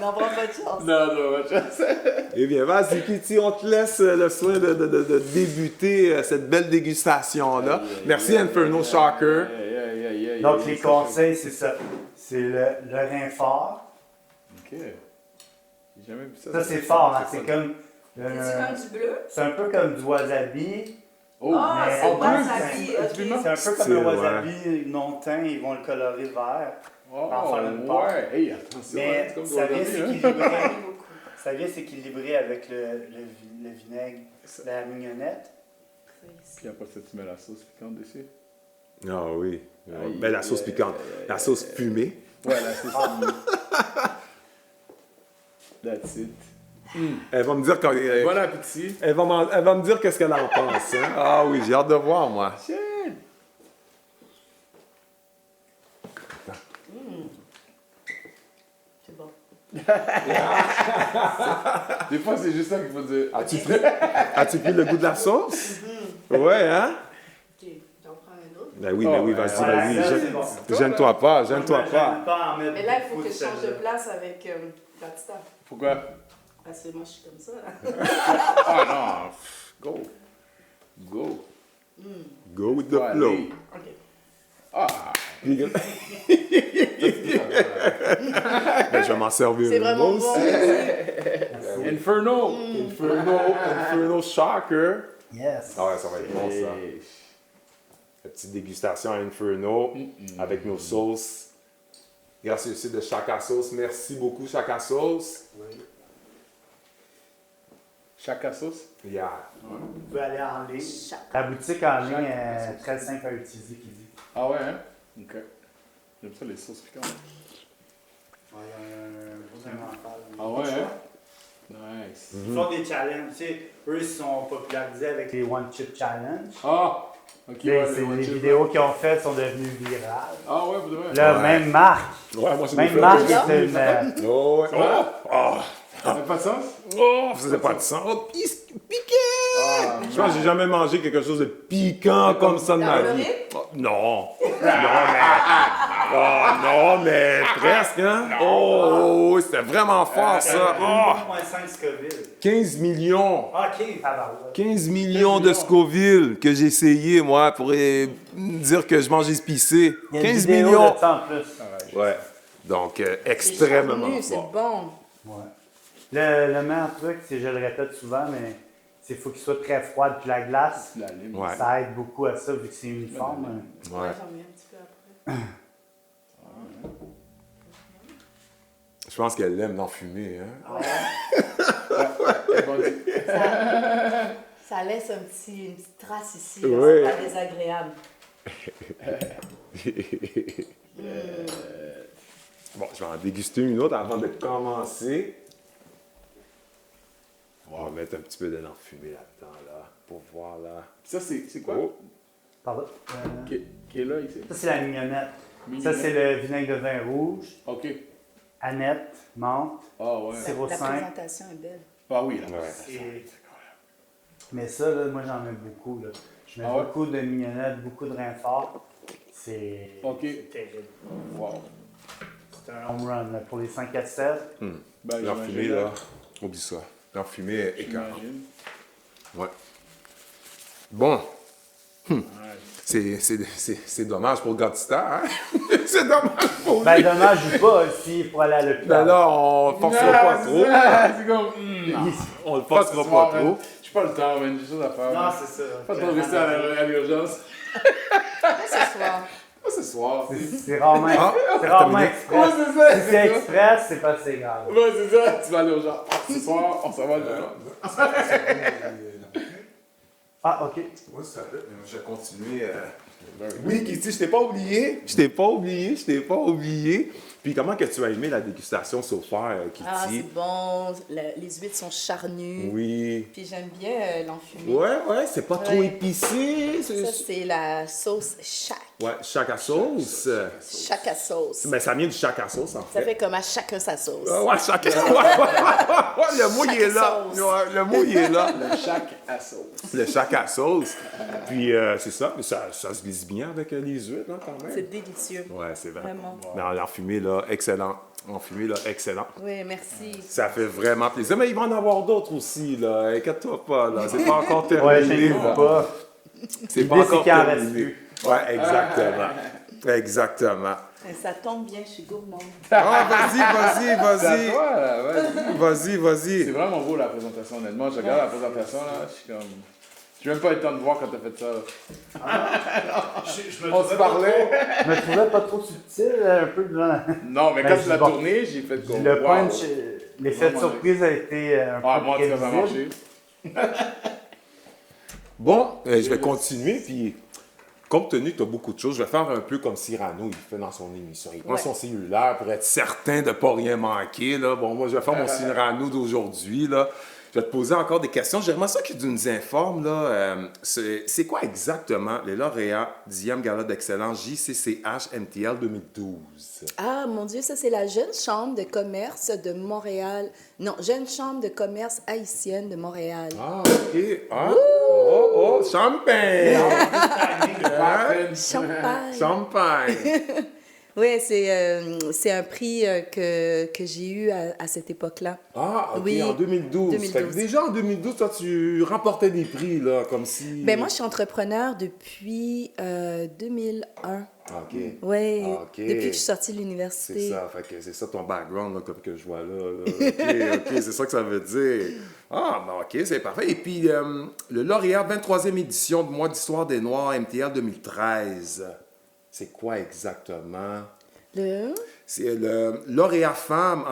Non, prends pas de chance. Non, non, ma chance. Eh bien, vas-y, Kitty, on te laisse le soin de débuter cette belle dégustation-là. Merci, Inferno Shocker. Donc, les conseils, c'est ça. C'est le rein fort. Ok. J'ai jamais vu ça. Ça, c'est fort. Hein? C'est comme. C'est comme du bleu? C'est un peu comme du wasabi. Oh, Ah, mais c'est en wasabi, plus, ok. C'est un peu comme C'est le vrai. wasabi non teint. Ils vont le colorer vert. oh, en faire une part. ouais. Hey, attention, hein, Mais c'est comme ça vient hein. s'équilibrer. Ça vient s'équilibrer avec le vinaigre, la mignonnette. Puis après ça, tu mets la sauce piquante dessus. Ah oui. Aïe, Ben, la sauce aïe, piquante. aïe, La aïe, sauce aïe. fumée. Ouais, la sauce piquante. That's it. Elle va me dire quand... Bon appétit. Elle va me dire qu'est-ce qu'elle en pense. Hein? Ah oui, j'ai hâte de voir, moi. C'est bon. Des fois, c'est juste ça qu'il faut dire. As-tu pris le goût de la sauce? Ouais, hein? Ok, j'en prends un autre. Ben oui, Oh, ben oui, ben vas-y, voilà, vas-y. ça, c'est bon. Gêne-toi pas, gêne-toi pas. Mais là, il faut que je change de place avec Batista. Pourquoi? Parce que moi, je suis comme ça. Là. Ah non. Go. Go. Go with the Ouais, flow. allez. Ok. Ah. Ben, je vais m'en servir. C'est moi vraiment aussi. bon. Inferno. Inferno Shocker. Yes. Ah ouais, ça va être bon, ça. La petite dégustation à Inferno avec nos sauces. Grâce au site de Chaka Sauce. Merci beaucoup, Chaka Sauce. Oui. Chaka sauce. Yeah. Vous pouvez aller en ligne. Chaque. La boutique en ligne est très simple à utiliser, qui dit. Ah ouais, hein? Ok. J'aime ça, les sauces piquantes. Ouais, il y a un gros inventaire. Ah ouais, hein? Nice. Ils font des challenges. Tu sais, eux, ils sont popularisés avec les One Chip Challenge. Ah! Ok, C'est ouais, les one chip. vidéos qu'ils ont faites sont devenues virales. Ah ouais, vous devez. Là, Ouais. même Marc. Ouais, moi, c'est Même Marc, c'est une. Oh, ouais. Oh, oh, Ça n'a pas de sens? oh, ça faisait pas de sang. Oh, piquant! Ah, Je pense que j'ai jamais mangé quelque chose de piquant comme ça de ma Dans le vie. riz? Oh, non. Non, mais presque, hein? Oh, c'était vraiment fort, ça. Oh, 1,5 Scoville. 15 millions. Ah, ok, tabarouette. 15 millions de Scoville que j'ai essayé, moi, pour dire que je mange épicé. Il y a une 15 vidéo millions. de ça en plus. Ouais. Donc, C'est extrêmement charnu, c'est fort. bon. Ouais. Le meilleur truc, c'est, je le répète souvent, mais c'est qu'il faut qu'il soit très froid. Puis la glace, La lime. Ouais. ça aide beaucoup à ça, vu que c'est uniforme. Ouais, Ouais. j'en mets un petit peu après. Je pense qu'elle aime l'enfumer, hein? Ça laisse une petite trace ici, Ouais. c'est pas désagréable. Bon, je vais en déguster une autre avant de commencer. On va mettre un petit peu de l'enfumé là-dedans, là, pour voir, là. Ça, c'est quoi? Oh. Pardon. Qui est là, ici? Ça, c'est la mignonnette. Mignonnette. Ça, c'est le vinaigre de vin rouge, OK. aneth, menthe, Ah, ouais. sirop La 5. présentation est belle. Ah oui, là. Ouais. Et- Mais ça, là, moi, j'en mets beaucoup. Là. Je mets Ah ouais? beaucoup de mignonnette, beaucoup de rein fort. C'est OK. terrible. Wow. C'est un home run là, pour les 5 à 7. Ben, L'enfumé, j'imagine, là, oublie ça. L'enfumé est écœurant. J'imagine. Ouais. Bon, Ouais. c'est dommage pour le gars de Star, hein? C'est dommage pour lui. Ben, dommage ou pas, aussi, pour aller à Ben l'hôpital. là, on le forcera pas trop. C'est comme... On le Pas forcera ce soir, pas man. trop. J'ai pas le temps, man. J'ai des choses à faire. Non, c'est ça. Pas trop rester à l'urgence. Ce soir. Pas ce soir. C'est rarement, Ah, c'est rarement terminé. express. Ouais, c'est ça, Si c'est express, c'est pas assez grave. Ouais, c'est ça. Tu vas à l'urgence. Ah, ce soir, on s'en va à l'urgence. Ah, OK. Moi, ça fait. Je vais continuer. Oui, Kitty, je t'ai pas oublié. Je t'ai pas oublié. Puis comment que tu as aimé la dégustation so far, Kitty? Ah, c'est bon. Les huîtres sont charnues. Oui. Puis j'aime bien l'enfumé. Ouais, c'est pas trop Ouais. épicé. Ça, c'est la sauce chac. Ouais, chaque à sauce. Chac à sauce. Mais ça vient du chaque à sauce, en Ça fait. fait comme à chacun sa sauce. Ouais, chaque ouais, le mot, il est là. sauce. Ouais, le mot, il est là. Le chac à sauce. Le chaque à sauce. Puis, c'est ça. Ça se glisse bien avec les huîtres, hein, quand même. C'est délicieux. Ouais, c'est vrai. Vraiment. Mais l'enfumé, là, excellent. L'enfumé, là, excellent. Oui, merci. Ça fait vraiment plaisir. Mais il va en avoir d'autres aussi, là. Inquiète-toi pas, là. C'est pas encore Ouais, terminé, je là. pas. C'est pas L'idée, c'est encore qu'il en reste terminé. plus. Ouais, exactement. Exactement. Et ça tombe bien, je suis gourmande. Ah, vas-y. C'est à toi, là. Vas-y. Vas-y. C'est vraiment beau, la présentation, honnêtement. Je regarde la présentation, là. Je suis comme... J'ai même pas eu le temps de voir quand t'as fait ça. On se parlait. Je me trouvais pas trop subtil, un peu devant. Non, mais Ben, quand je tu l'as dis bon. tourné, j'ai fait comme... Le wow. punch, l'effet de Vraiment, surprise a été un Ah, peu moi, ça va prévisible. marcher. Bon, je vais continuer, puis compte tenu que tu as beaucoup de choses, je vais faire un peu comme Cyrano, il fait dans son émission. Il prend Ouais. son cellulaire pour être certain de ne pas rien manquer. Là. Bon, moi, je vais faire mon Cyrano d'aujourd'hui. Là. Je vais te poser encore des questions. J'aimerais ça que tu nous informes. Là, c'est quoi exactement les lauréats 10e Gala d'excellence JCCH MTL 2012? Ah, mon Dieu, ça, c'est la Jeune Chambre de commerce de Montréal. Non, Jeune Chambre de commerce haïtienne de Montréal. Ah, OK. Ah, oh, champagne! Hein? Champagne! Champagne! Oui, c'est un prix que j'ai eu à cette époque-là. Ah, OK, Oui, en 2012. 2012. Fait que déjà en 2012, toi, tu remportais des prix, là, comme si... Ben moi, je suis entrepreneur depuis 2001. OK. Oui, Ah, OK. depuis que je suis sortie de C'est l'université. ça, fait que c'est ça ton background, là, comme que je vois là. OK, c'est ça que ça veut dire. Ah, ben OK, c'est parfait. Et puis, le lauréat 23e édition du Mois d'Histoire des Noirs MTL 2013, c'est quoi exactement? C'est le lauréat femme,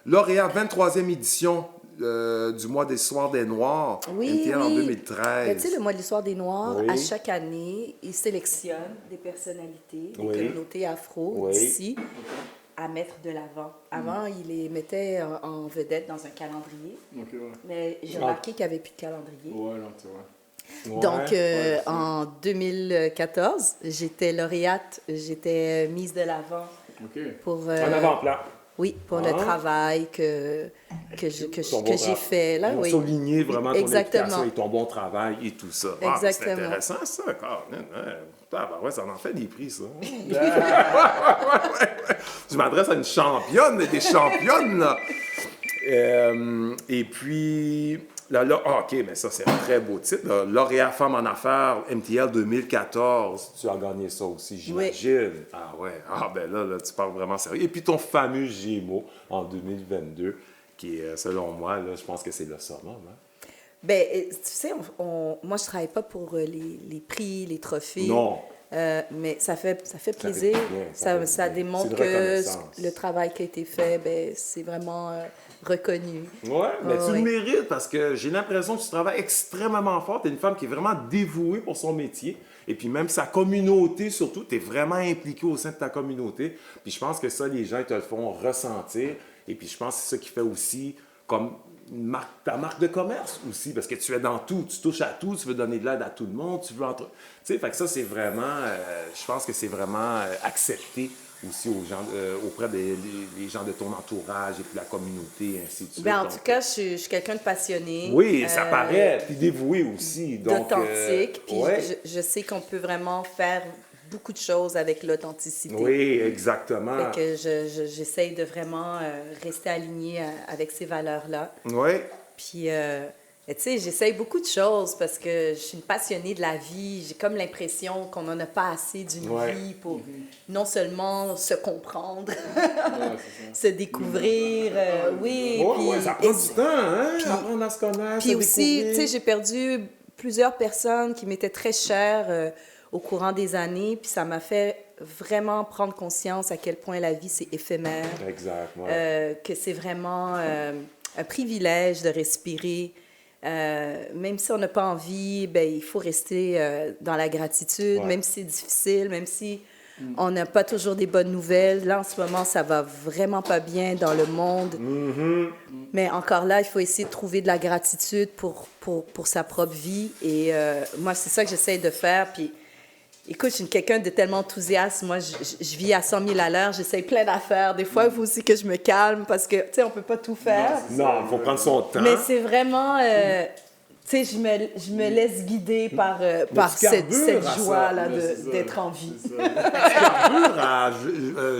lauréat 23e édition du Mois d'Histoire des Noirs Oui, MTL en oui. 2013. Ben, tu sais, le mois de l'histoire des Noirs, Oui. à chaque année, ils sélectionnent des personnalités, des Oui. communautés afro Oui. d'ici à mettre de l'avant. Avant, ils les mettaient en vedette dans un calendrier, Ok, ouais. mais j'ai remarqué qu'il n'y avait plus de calendrier. Ouais, non, tu vois. Ouais. Donc, ouais, c'est- en 2014, j'étais lauréate, j'étais mise de l'avant Ok. pour, En avant-plan. oui, pour le Ah. travail que Ton bon j'ai travail. fait là. Ils ont Oui. souligné vraiment ton Exactement. éducation et ton bon travail et tout ça. Ah, c'est Exactement. intéressant, ça. Ouais, ça en fait des prix, ça. Je m'adresse à une championne, des championnes, là. Et puis, OK, mais ça, c'est un très beau titre. Là. Lauréat Femme en affaires, MTL 2014. Tu as gagné ça aussi, j'imagine. Ah ouais. Ah ben là, tu parles vraiment sérieux. Et puis ton fameux Gémeaux en 2022. qui est, selon moi, là, je pense que c'est le summum. Hein? Ben, tu sais, moi, je travaille pas pour les prix, les trophées. Non. Mais ça fait plaisir. Bien, Ça démontre c'est de que reconnaissance. le travail qui a été fait, ben, c'est vraiment reconnu. Ouais, mais tu Ouais. le mérites parce que j'ai l'impression que tu travailles extrêmement fort. Tu es une femme qui est vraiment dévouée pour son métier. Et puis même sa communauté, surtout, tu es vraiment impliquée au sein de ta communauté. Puis je pense que ça, les gens ils te le font ressentir. Et puis je pense que c'est ça qui fait aussi comme ta marque de commerce aussi, parce que tu es dans tout, tu touches à tout, tu veux donner de l'aide à tout le monde, tu veux Tu sais, fait que ça, c'est vraiment, je pense que c'est vraiment accepté aussi aux gens, auprès des les gens de ton entourage et puis la communauté, ainsi de suite. Ben, en Donc, tout cas, je suis quelqu'un de passionné. oui, ça paraît, puis dévoué aussi. Donc, d'authentique. Puis ouais. je sais qu'on peut vraiment faire beaucoup de choses avec l'authenticité. Oui, exactement. Fait que j'essaye de vraiment rester alignée avec ces valeurs-là. Oui. Puis, tu sais, j'essaye beaucoup de choses parce que je suis une passionnée de la vie. J'ai comme l'impression qu'on n'en a pas assez d'une Ouais. vie pour non seulement se comprendre, Ouais, c'est ça. se découvrir, oui. Ouais, puis- ouais, ça prend et- du temps, hein? puis- Apprendre à se connaître, Puis se aussi, découvrir. tu sais, j'ai perdu plusieurs personnes qui m'étaient très chères au courant des années. Puis ça m'a fait vraiment prendre conscience à quel point la vie, c'est éphémère. Exact, ouais. Que c'est vraiment un privilège de respirer. Même si on n'a pas envie, ben, il faut rester dans la gratitude, Ouais. même si c'est difficile, même si on n'a pas toujours des bonnes nouvelles. Là, en ce moment, ça va vraiment pas bien dans le monde. Mais encore là, il faut essayer de trouver de la gratitude pour sa propre vie. Et moi, c'est ça que j'essaie de faire. Puis, écoute, je suis quelqu'un de tellement enthousiaste. Moi, je vis à 100 000 à l'heure. J'essaie plein d'affaires. Des fois, il faut aussi que je me calme parce que, tu sais, on peut pas tout faire. Non, il faut prendre son temps. Mais c'est vraiment... tu sais, je me laisse guider par tu cette carbures à ça. joie-là Ouais, c'est ça. d'être en vie. C'est ça. Carbure à,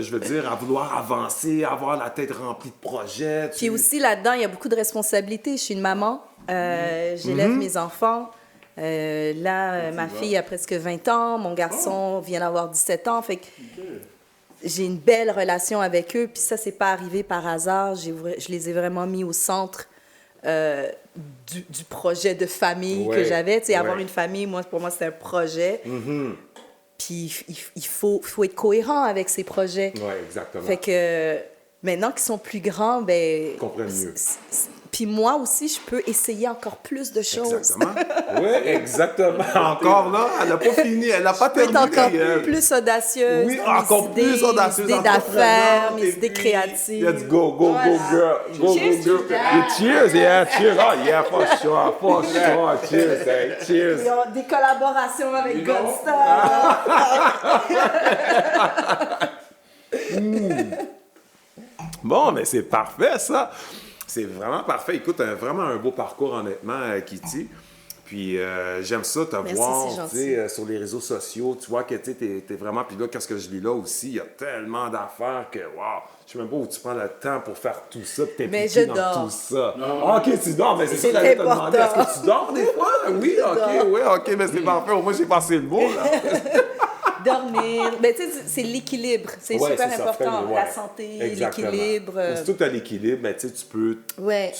je veux dire, à vouloir avancer, avoir la tête remplie de projets. Puis aussi, là-dedans, il y a beaucoup de responsabilités. Je suis une maman. J'élève mes enfants. Ma fille a presque 20 ans. Mon garçon vient d'avoir 17 ans. Fait que j'ai une belle relation avec eux. Puis ça, c'est pas arrivé par hasard. Je les ai vraiment mis au centre du projet de famille Ouais, que j'avais. Tu sais, avoir ouais. une famille, pour moi, c'est un projet. Puis il faut être cohérent avec ces projets. Oui, exactement. Fait que maintenant qu'ils sont plus grands, ben... Ils comprennent mieux. Puis moi aussi, je peux essayer encore plus de choses. Exactement. Oui, exactement. Encore là, elle n'a pas fini, elle n'a pas Je peux être terminé. encore elle. plus audacieuse. Oui, dans encore mes plus idées, audacieuse. mes idées encore d'affaires, présente, mes et idées puis, créatives. Let's go, Voilà. girl. Go, Cheers girl. to that. Yeah, cheers, yeah, cheers. Oh, yeah, for sure. Cheers, hey, cheers. Ils ont des collaborations avec You know? Godstar. Bon, mais c'est parfait, ça. C'est vraiment parfait. Écoute, vraiment un beau parcours, honnêtement, Kitty. Puis j'aime ça, te Merci, voir c'est gentil. tu sais, sur les réseaux sociaux. Tu vois que tu es vraiment. Puis là, qu'est-ce que je lis là aussi? Il y a tellement d'affaires que, wow, je sais même pas où tu prends le temps pour faire tout ça, puis Mais t'impliquer je dans dors. tout ça. Ah, ok, tu dors, mais c'est ça C'est que j'allais te demander. important. Est-ce que tu dors des fois? Oui, ok, oui, ok, mais c'est parfait. Au moins, j'ai passé le mot, là. Dormir. Ben, tu sais, c'est l'équilibre. C'est Ouais, super c'est ça, important. ouais. La santé, Exactement. l'équilibre. Aussitôt que tu as l'équilibre, ben, tu sais, tu peux Ouais.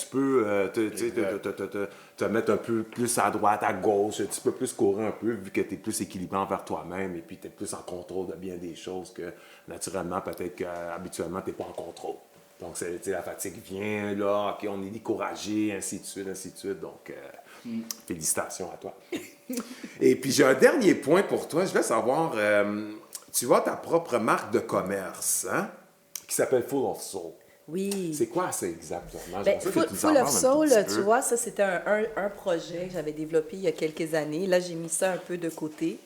te mettre un peu plus à droite, à gauche, un petit peu plus courir un peu, vu que tu es plus équilibré envers toi-même et puis tu es plus en contrôle de bien des choses que, naturellement, peut-être qu'habituellement, tu n'es pas en contrôle. Donc, tu sais, la fatigue vient, là, OK, on est découragé, ainsi de suite, ainsi de suite. Donc, félicitations à toi. Et puis, j'ai un dernier point pour toi. Je voulais savoir, tu as ta propre marque de commerce, hein, qui s'appelle Full of Soul. Oui. C'est quoi ça exactement? Ben, J'aimerais ça que tu nous en Full of parles un Soul, tout petit tu peu. vois, ça, c'était un projet que j'avais développé il y a quelques années. Là, j'ai mis ça un peu de côté.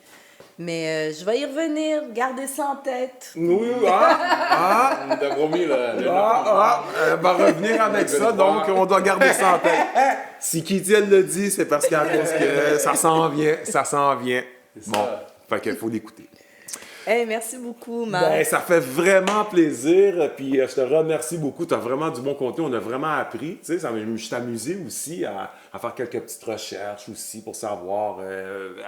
Mais je vais y revenir, garder ça en tête. Oui, T'as promis, là. elle va revenir avec ça, donc on doit garder ça en tête. Si Kitty, elle le dit, c'est parce qu'à cause que ça s'en vient. Bon, fait qu'il faut l'écouter. Hey, merci beaucoup, Marc. Ben, ça fait vraiment plaisir, puis je te remercie beaucoup. Tu as vraiment du bon contenu, on a vraiment appris. Tu sais, je suis amusé aussi à faire quelques petites recherches aussi pour savoir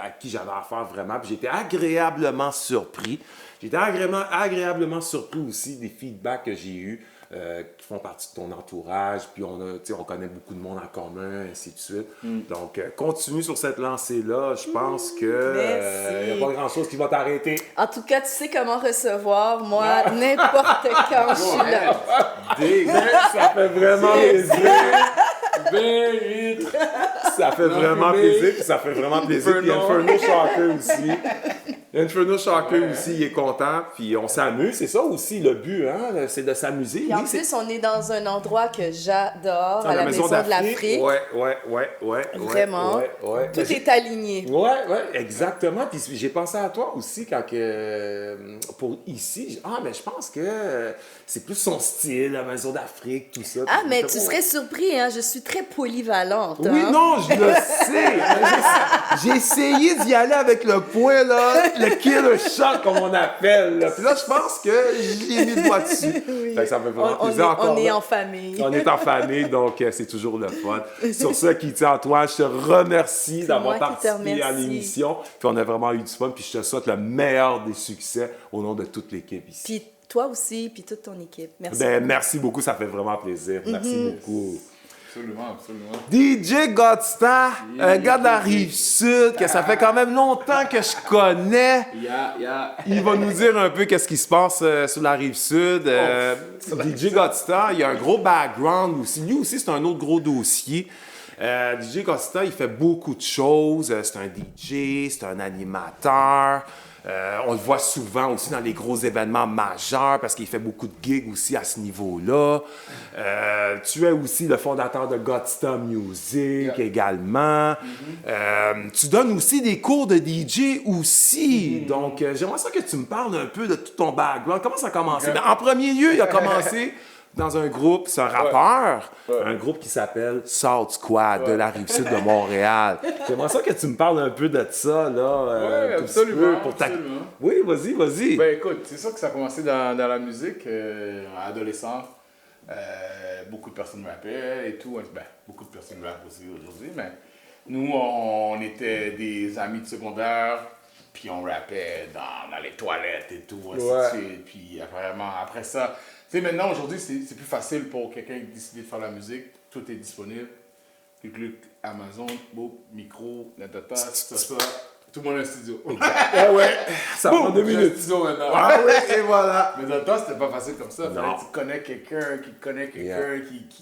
à qui j'avais affaire vraiment. Puis j'ai été agréablement surpris. J'ai été agréablement surpris aussi des feedbacks que j'ai eus qui font partie de ton entourage, puis on connaît beaucoup de monde en commun, ainsi de suite. Donc, continue sur cette lancée-là. Je pense que il n'y a pas grand-chose qui va t'arrêter. En tout cas, tu sais comment recevoir, moi, n'importe quand je suis là. Ça fait vraiment plaisir. Ça fait vraiment plaisir, puis ça fait vraiment plaisir. Puis Inferno Shocker aussi. Inferno Shocker aussi, il est content, puis on s'amuse. C'est ça aussi le but, hein? C'est de s'amuser. Et en plus, on est dans un endroit que j'adore, à la Maison de l'Afrique. Ouais. Vraiment. Ouais. Tout est aligné. Ouais, exactement. Puis j'ai pensé à toi aussi quand pour ici. Mais je pense que c'est plus son style, la Maison d'Afrique, tout ça. Ah, mais tu serais surpris, hein? Je suis très polyvalente. Oui, non, je le sais. J'ai essayé d'y aller avec le point, là, le killer shot, comme on appelle. Là. Puis là, je pense que j'ai mis le doigt dessus. Oui. Fait que ça me fait vraiment plaisir encore. On est en famille. On est en famille, donc c'est toujours le fun. Sur ce, Kitty Antoine, je te remercie d'avoir participé à l'émission. Puis on a vraiment eu du fun. Puis je te souhaite le meilleur des succès au nom de toute l'équipe ici. Puis toi aussi, puis toute ton équipe. Merci. Merci beaucoup, ça fait vraiment plaisir. Merci beaucoup. Absolument. DJ Godstar, un gars de la Rive-Sud, que ça fait quand même longtemps que je connais. Il va nous dire un peu qu'est-ce qui se passe sur la Rive-Sud. DJ Godstar, il a un gros background aussi. Lui aussi, c'est un autre gros dossier. DJ Godstar, il fait beaucoup de choses. C'est un DJ, c'est un animateur. On le voit souvent aussi dans les gros événements majeurs parce qu'il fait beaucoup de gigs aussi à ce niveau-là. Tu es aussi le fondateur de Godstar Music également. Tu donnes aussi des cours de DJ aussi. Donc, j'aimerais ça que tu me parles un peu de tout ton background. Comment ça a commencé? En premier lieu, il a commencé dans un groupe, c'est un rappeur, un groupe qui s'appelle Salt Squad de la Rive-Sud de Montréal. J'aimerais ça que tu me parles un peu de ça, là. Absolument. Oui, vas-y. Ben écoute, c'est sûr que ça a commencé dans la musique, adolescent. Beaucoup de personnes rappaient et tout. Ben, beaucoup de personnes rappent aussi aujourd'hui, mais nous, on était des amis de secondaire, puis on rappait dans les toilettes et tout, ainsi de suite. Puis apparemment, après ça, tu sais, maintenant, aujourd'hui, c'est plus facile pour quelqu'un qui décide de faire la musique. Tout est disponible. Clic, Amazon, micro, ça. Tout le monde a un studio. Ça prend 2 minutes. Studio maintenant. Et voilà. Mais dans le temps, c'était pas facile comme ça. Non. Tu connais quelqu'un qui connaît quelqu'un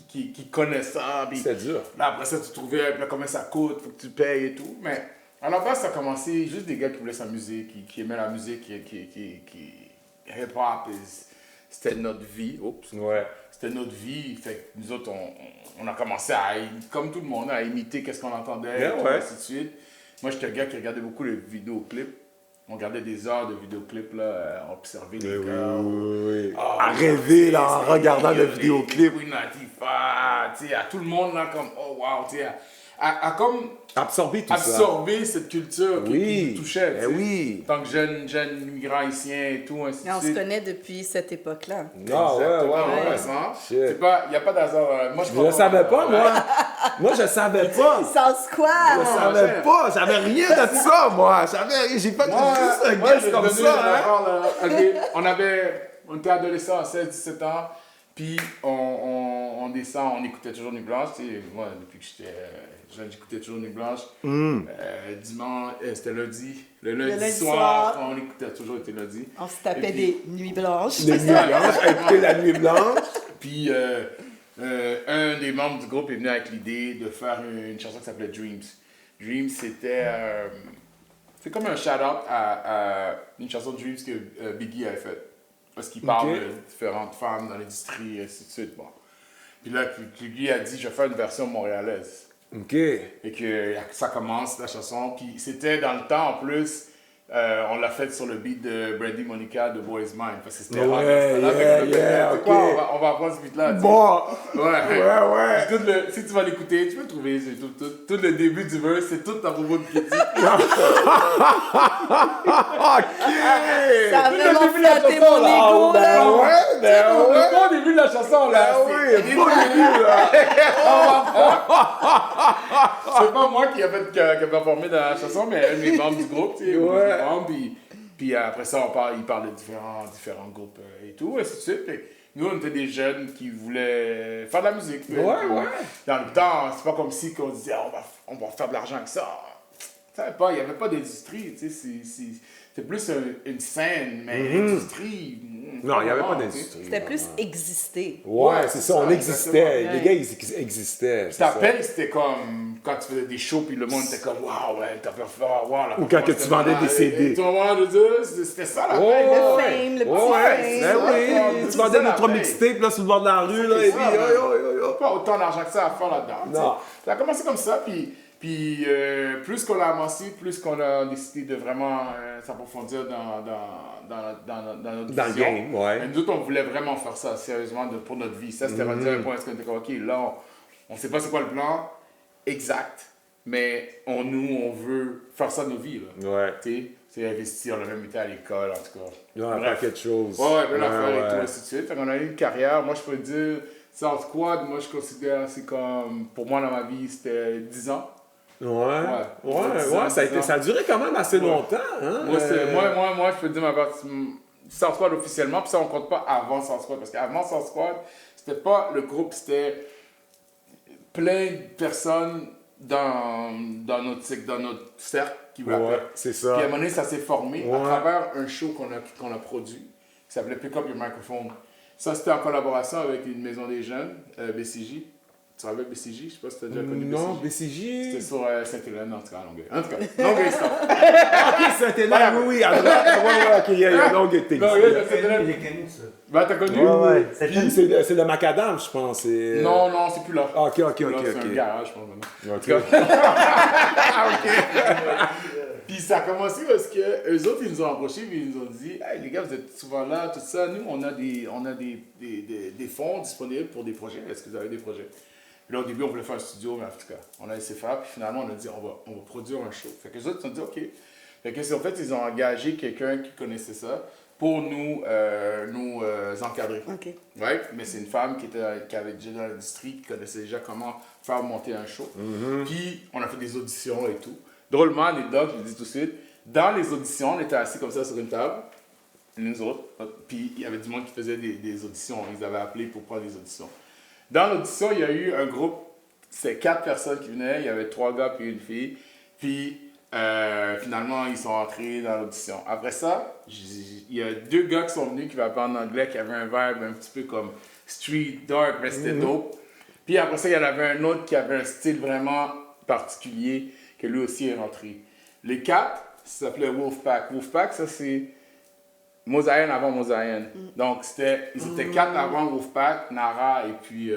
qui connaît ça. C'est dur. Là, après ça, tu trouvais combien ça coûte, faut que tu payes et tout. Mais à la base, ça a commencé juste des gars qui voulaient s'amuser, qui aimaient la musique, qui hip-hop. C'était notre vie. C'était notre vie. Fait que nous autres, on a commencé comme tout le monde, à imiter qu'est-ce qu'on entendait, ainsi de suite. Moi, j'étais un gars qui regardait beaucoup les vidéoclips. On regardait des heures de vidéoclips, là, on observait les gars. À rêver, là, en regardant le vidéoclip. Oui, tu sais, à tout le monde, là, comme, oh wow, tu sais, à comme absorber tout ça. Absorber cette culture qui nous touchait. Oui. Tant que jeune migrant haïtien et tout, ainsi de suite. On se connaît depuis cette époque-là. Exactement. Il n'y a pas d'hasard. Moi, je ne savais pas, moi. Moi, je savais pas. Sans squad. Je savais pas. J'avais rien de ça, moi. J'ai pas juste un guest comme ça. On était adolescents à 16-17 ans. Puis on descend, on écoutait toujours Nuit Blanche. Moi, depuis que j'étais jeune, j'écoutais toujours Nuit Blanche. Dimanche, c'était lundi. Le lundi soir, on écoutait toujours, c'était lundi. On se tapait des Nuits Blanches. Des Nuits Blanches, écouter la Nuit Blanche. Puis un des membres du groupe est venu avec l'idée de faire une chanson qui s'appelait Dreams. Dreams, c'est comme un shout-out à une chanson de Dreams que Biggie avait faite. Parce qu'il parle de différentes femmes dans l'industrie, et ainsi de suite. Bon. Puis là, lui a dit, je vais faire une version montréalaise. Et que ça commence, la chanson. Puis c'était dans le temps, en plus, on l'a fait sur le beat de Brandy Monica de Boys Mind. Parce que c'était on va apprendre ce beat-là. Bon! Ouais. Si tu vas l'écouter, tu peux trouver tout le début du verse, c'est tout à propos de Kitty. Ça a vraiment flatté mon ego, là. Le bon début de la chanson, là. C'est pas moi qui a performé dans la chanson, mais un de mes membres du groupe, tu sais. Puis après ça, il parle de différents groupes et tout, ainsi de suite. Nous, on était des jeunes qui voulaient faire de la musique. Ouais. Dans le temps, c'est pas comme si on disait on va faire de l'argent avec ça. Il n'y avait pas d'industrie, tu sais, c'est plus une scène, mais l'industrie... Non, il n'y avait pas d'industrie. C'était plus exister. Ouais, c'est ça, on existait. exactement. Les gars, ils existaient. Ta peine, c'était comme quand tu faisais des shows, puis le monde était comme waouh, ouais, t'as pu faire, waouh, la Ou quand que tu vendais des CD. Tu vois, c'était ça la peine. Le Ouais. fame, le petit Ouais, fame. ben oui, tu vendais des 3 mixtapes là sur le bord de la rue, là, et puis Pas autant d'argent que ça à faire là-dedans. Non. Ça a commencé comme ça, puis plus qu'on l'a avancé, plus qu'on a décidé de vraiment s'approfondir dans notre Dans le vision. game, ouais. Mais nous autres, on voulait vraiment faire ça sérieusement pour notre vie. Ça, c'était rendu à un point où on était comme, OK, là, on ne sait pas c'est quoi le plan exact, mais on veut faire ça de nos vies. Là. Ouais. Tu sais, c'est investir, on a même été à l'école, en tout cas. Ouais, un paquet de choses. Ouais, plein d'affaires et tout, ainsi de suite. Fait qu'on a eu une carrière, moi, je peux dire, South Squad, moi, je considère, c'est comme, pour moi, dans ma vie, c'était 10 ans. Ouais, ça a duré quand même assez longtemps. Hein? Moi, je peux dire ma partie South Squad officiellement, puis ça, on compte pas avant South Squad, parce qu'avant South Squad, c'était pas le groupe, c'était plein de personnes dans notre cercle qui m'appelaient. Ouais, c'est ça. Puis à un moment donné, ça s'est formé à travers un show qu'on a produit, qui s'appelait Pick Up Your Microphone. Ça, c'était en collaboration avec une maison des jeunes, BCJ. Tu te rappelles BCJ? Je sais pas si tu as déjà connu BCJ. Non, BCJ. C'était sur Sainte-Hélène, en tout cas, à Longueuil. En tout cas, Longueuil, stop. Ok, Sainte-Hélène, oui, à droite. Ouais, ok, il y a Longueuil, t'es Longueuil, ici. Sainte-Hélène. Il est connu, ça. Ben, t'as connu? Ouais. Puis, C'est le macadam, je pense. Non, c'est plus là. Ah, ok. Là, c'est un garage, je pense, maintenant. Ok. Puis ça a commencé parce que eux autres, ils nous ont approchés et ils nous ont dit hey, les gars, vous êtes souvent là, tout ça. Nous, on a des fonds disponibles pour des projets. Est-ce que vous avez des projets? Puis là, au début, on voulait faire un studio, mais en tout cas, on a laissé faire. Puis finalement, on a dit on va produire un show. Fait que les autres, ils ont dit OK. Fait que, en fait, ils ont engagé quelqu'un qui connaissait ça pour nous encadrer. OK. Ouais, mais c'est une femme qui avait déjà dans l'industrie, qui connaissait déjà comment faire monter un show. Puis on a fait des auditions et tout. Drôlement, anecdote, je le dis tout de suite, dans les auditions, on était assis comme ça sur une table, nous autres, puis il y avait du monde qui faisait des auditions, ils avaient appelé pour prendre des auditions. Dans l'audition, il y a eu un groupe, c'était 4 personnes qui venaient, il y avait 3 gars puis une fille, puis finalement, ils sont entrés dans l'audition. Après ça, il y a 2 gars qui sont venus qui va parler en anglais, qui avaient un vibe un petit peu comme street, dark, mais c'était dope. Puis après ça, il y en avait un autre qui avait un style vraiment particulier, que lui aussi est rentré. Les 4, ça s'appelait Wolfpack. Wolfpack, ça c'est Mosaïen avant Mosaïen. Donc ils étaient 4 avant Wolfpack, Nara et puis...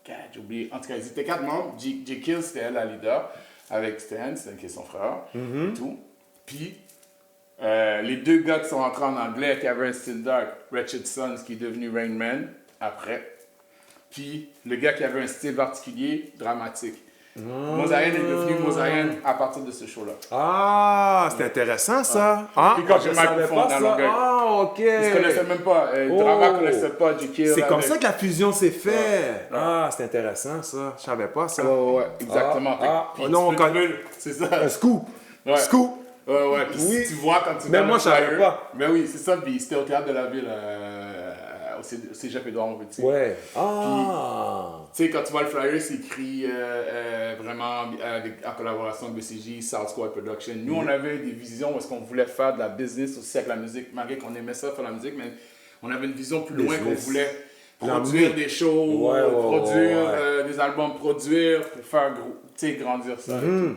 j'ai oublié. En tout cas, ils étaient 4 membres. J. Kill, c'était elle la leader, avec Stan, qui est son frère, et tout. Puis, les 2 gars qui sont rentrés en anglais, qui avaient un style dark, Wretched Sons, qui est devenu Rain Man, après. Puis, le gars qui avait un style particulier, dramatique. Mosaïen est devenu Mosaïen à partir de ce show-là. Ah, c'est intéressant ça. Ah, Puis quand je j'ai savais microphone pas dans ça. Longueuil. Ah, ok. Ils ne se connaissaient même pas. Drama ne connaissait pas J.K. C'est comme ça que la fusion s'est faite. Ah, c'est intéressant ça. Je savais pas ça. Ouais, exactement. Puis non, tu peux- c'est ça. Un scoop. Ouais. Scoop. Ouais, puis Oui. tu vois quand tu Mais vois moi, le je savais flyer, pas. Mais oui, c'est ça, puis c'était au théâtre de la ville, au Cégep Édouard Montpetit. Ouais. Ah. Tu sais, quand tu vois le flyer, c'est écrit vraiment en collaboration avec BCJ, South Squad Production. Nous, on avait des visions parce qu'on voulait faire de la business aussi avec la musique, malgré qu'on aimait ça, faire la musique, mais on avait une vision plus loin qu'on Business. voulait L'emmener. produire des shows, Ouais, produire ouais. des albums, produire pour faire grandir ça. Et tout.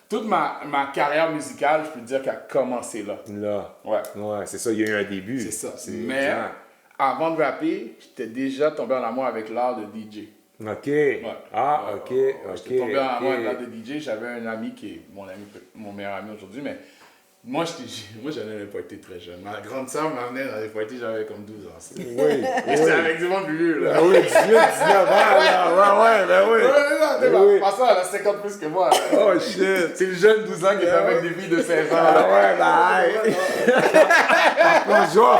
Toute ma carrière musicale, je peux te dire qu'elle a commencé là. Là. Ouais. Ouais, c'est ça, il y a eu un début. C'est ça. Mais exact. avant de rapper, j'étais déjà tombé en amour avec l'art de DJ. Ok. Ouais. Ah, Ouais, ok, ouais, ok. J'étais tombé en amour avec l'art ok. de DJ. J'avais un ami qui est mon meilleur ami aujourd'hui, mais moi, je n'avais pas été très jeune. Ma grande sœur m'amenait dans les parties, j'avais comme 12 ans. Oui. J'étais avec du monde plus vieux, là. Ah oui, 18, 19 ans, là. Ouais, ben oui. Oui. Pas ça, elle a 50 plus que moi. Là. Oh shit. C'est le jeune 12 ans qui est avec des filles de 16 ans. Ah là. ouais, ben hey. Bonjour.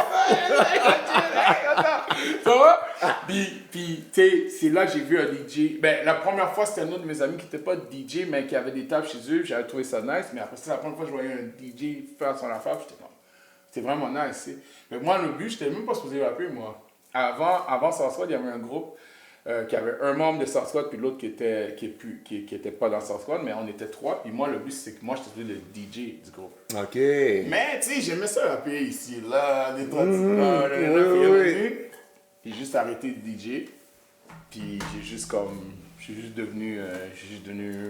Ça va? Puis tu sais, c'est là que j'ai vu un DJ. Ben, la première fois, c'était un autre de mes amis qui n'était pas DJ, mais qui avait des tables chez eux. J'avais trouvé ça nice. Mais après ça, la première fois que je voyais un DJ faire son affaire, j'étais comme, c'était vraiment nice. Tu sais. Mais moi, le but, j'étais même pas supposé rapper, moi. avant Source Squad, il y avait un groupe qui avait un membre de Source Squad, puis l'autre qui était pas dans Source Squad, mais on était 3. Puis moi, le but, c'est que moi, j'étais le DJ du groupe. OK. Mais, tu sais, j'aimais ça rapper ici, là, des trois petits là, puis j'ai juste arrêté de DJ. Puis je suis juste devenu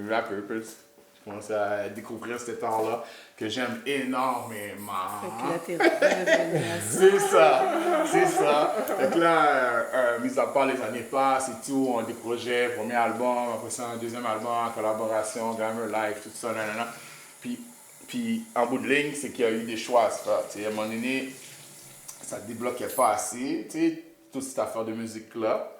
rapper. J'ai commencé à découvrir ce temps-là que j'aime énormément. Fait que là, t'es revenu à ça. C'est ça. Fait que là, mis à part les années passent et tout, on a des projets, premier album, après ça un deuxième album, collaboration, Glamour Life, tout ça, nanana. Puis en bout de ligne, c'est qu'il y a eu des choix à se faire. Tu sais, à un moment donné, ça ne débloquait pas assez, tu sais, toute cette affaire de musique-là.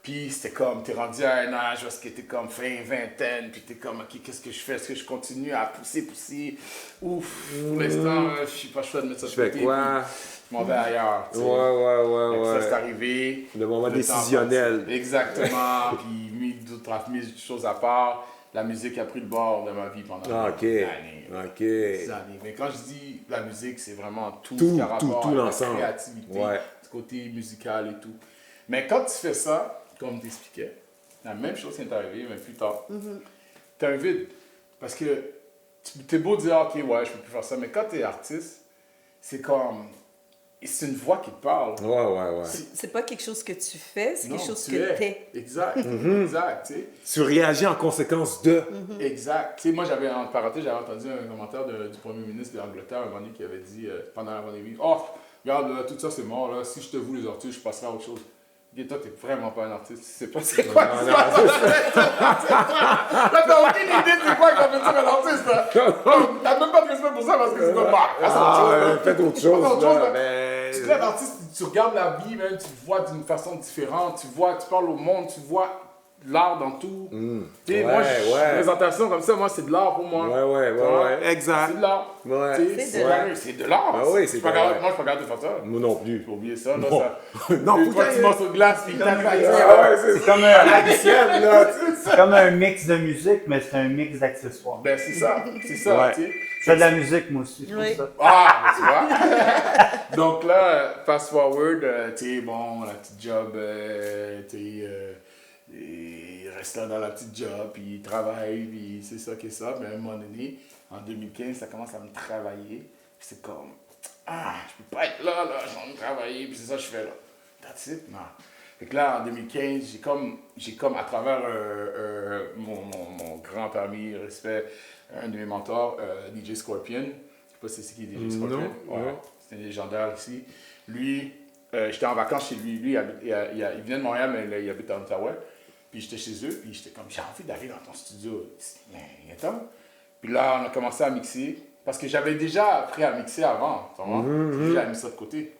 Puis c'était comme, t'es rendu à un âge parce que t'es comme fin vingtaine, puis t'es comme, ok, qu'est-ce que je fais? Est-ce que je continue à pousser? Ouf, pour l'instant, je suis pas choix de mettre ça de côté. Je fais quoi? Je m'en vais ailleurs. Tu sais. Ouais. Ça, c'est arrivé. Le moment décisionnel. Exactement. Puis mis d'autres choses à part, la musique a pris le bord de ma vie pendant des années. Des années. Mais quand je dis la musique, c'est vraiment tout ce qui a rapport avec la créativité, du côté musical et tout. Mais quand tu fais ça, comme tu expliquais, la même chose qui est arrivée, mais plus tard. Tu as un vide. Parce que tu es beau dire, ok, ouais, je peux plus faire ça, mais quand tu es artiste, c'est comme. C'est une voix qui te parle. Ouais. C'est pas quelque chose que tu fais, c'est quelque chose que t'es. Exact. Exact, tu sais. Tu réagis en conséquence de. Exact. Tu sais, moi, en parenthèse, j'avais entendu un commentaire du premier ministre de l'Angleterre, un moment donné, qui avait dit, pendant la pandémie, oh, regarde, là, tout ça, c'est mort, là. Si je te voue les orties, je passerai à autre chose. Et toi, t'es vraiment pas un artiste, tu sais pas c'est quoi ça. Là, t'as aucune idée de quoi qu'on veut dire un artiste, là. T'as même pas de respect pour ça parce que c'est comme, faites autre chose, là. Tu es un artiste, tu regardes la vie, même, tu vois d'une façon différente, tu parles au monde, tu vois l'art dans tout. Tu sais, moi, une présentation comme ça, moi, c'est de l'art pour moi. Ouais. Exact. C'est de l'art. C'est de l'art. Ah oui, c'est de l'art. Moi, je suis pas capable de faire ça. Moi non plus. Faut oublier ça, là. Non, deux, trois petits morceaux de glace, puis c'est comme un mix de musique, mais c'est un mix d'accessoires. Ben, c'est ça, tu sais. C'est de la musique, moi aussi, je trouve ça. Ah, tu vois. Donc là, fast forward, tu sais, bon, la petite job, il reste là dans la petite job, puis il travaille, puis c'est ça qui est ça. Mais à un moment donné, en 2015, ça commence à me travailler. Puis c'est comme, je peux pas être là, j'ai envie de travailler, puis c'est ça que je fais là. That's it, non. Fait que là, en 2015, j'ai comme à travers mon grand ami, respect, un de mes mentors, DJ Scorpion. Je sais pas si c'est qui DJ Scorpion. Non. C'est un légendaire ici. Lui, j'étais en vacances chez lui. Lui, il venait de Montréal, mais il habite à Ottawa. Puis j'étais chez eux, puis j'étais comme, j'ai envie d'aller dans ton studio. Mais attends. Puis là, on a commencé à mixer. Parce que j'avais déjà appris à mixer avant. J'avais mis ça de côté.